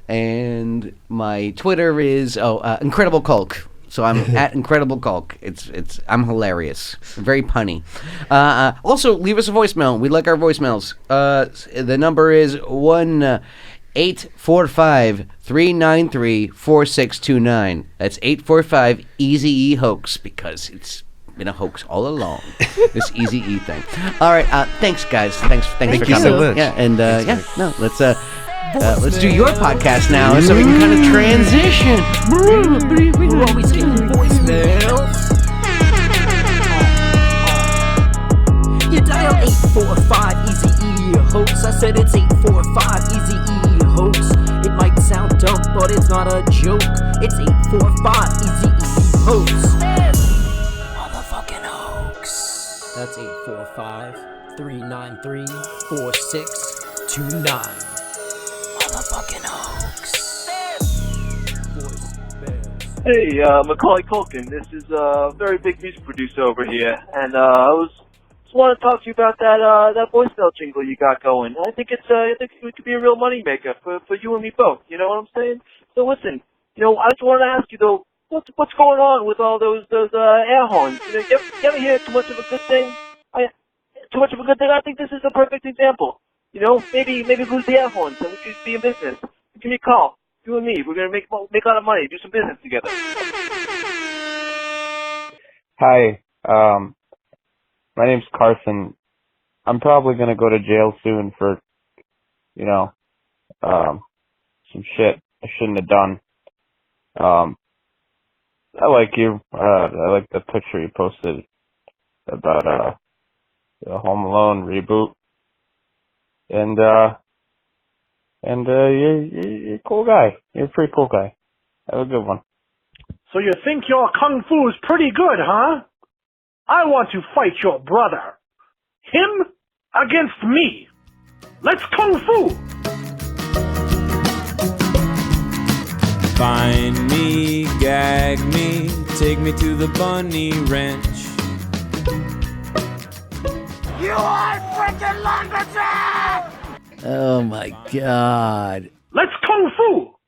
And my Twitter is Incredible Colk. So I'm at Incredible Colk. I'm hilarious. I'm very punny. Also, leave us a voicemail. We like our voicemails. The number is 1-845-393-4629. That's 845 Easy E hoax, because it's been a hoax all along. This Easy E thing. All right. Thanks, guys. Thanks for Thank you coming. so much. Yeah. And let's do your podcast now, so we can kind of transition. We're always getting voicemails. You dial 845 Easy E hoax. I said it's 845 Easy E hoax. It might sound dumb, but it's not a joke. It's 845 Easy E hoax. Motherfucking hoax. That's 845-393-4629. Motherfucking hoax. Hey, Macaulay Culkin. This is a very big music producer over here, and I just want to talk to you about that voicemail jingle you got going. I think it could be a real moneymaker for you and me both. You know what I'm saying? So listen, I just want to ask you though, what's going on with all those air horns? You ever hear too much of a good thing? Too much of a good thing? I think this is a perfect example. Maybe lose the air horns and we could be in business. Give me a call. You and me, we're gonna make a lot of money, do some business together. Hi, my name's Carson. I'm probably gonna go to jail soon for, some shit I shouldn't have done. I like you. I like the picture you posted about the Home Alone reboot. And you're a cool guy. You're a pretty cool guy. Have a good one. So you think your kung fu is pretty good, huh? I want to fight your brother. Him against me. Let's kung fu! Find me, gag me, take me to the bunny ranch. You are freaking lumberjack! Oh my God. Let's kung fu!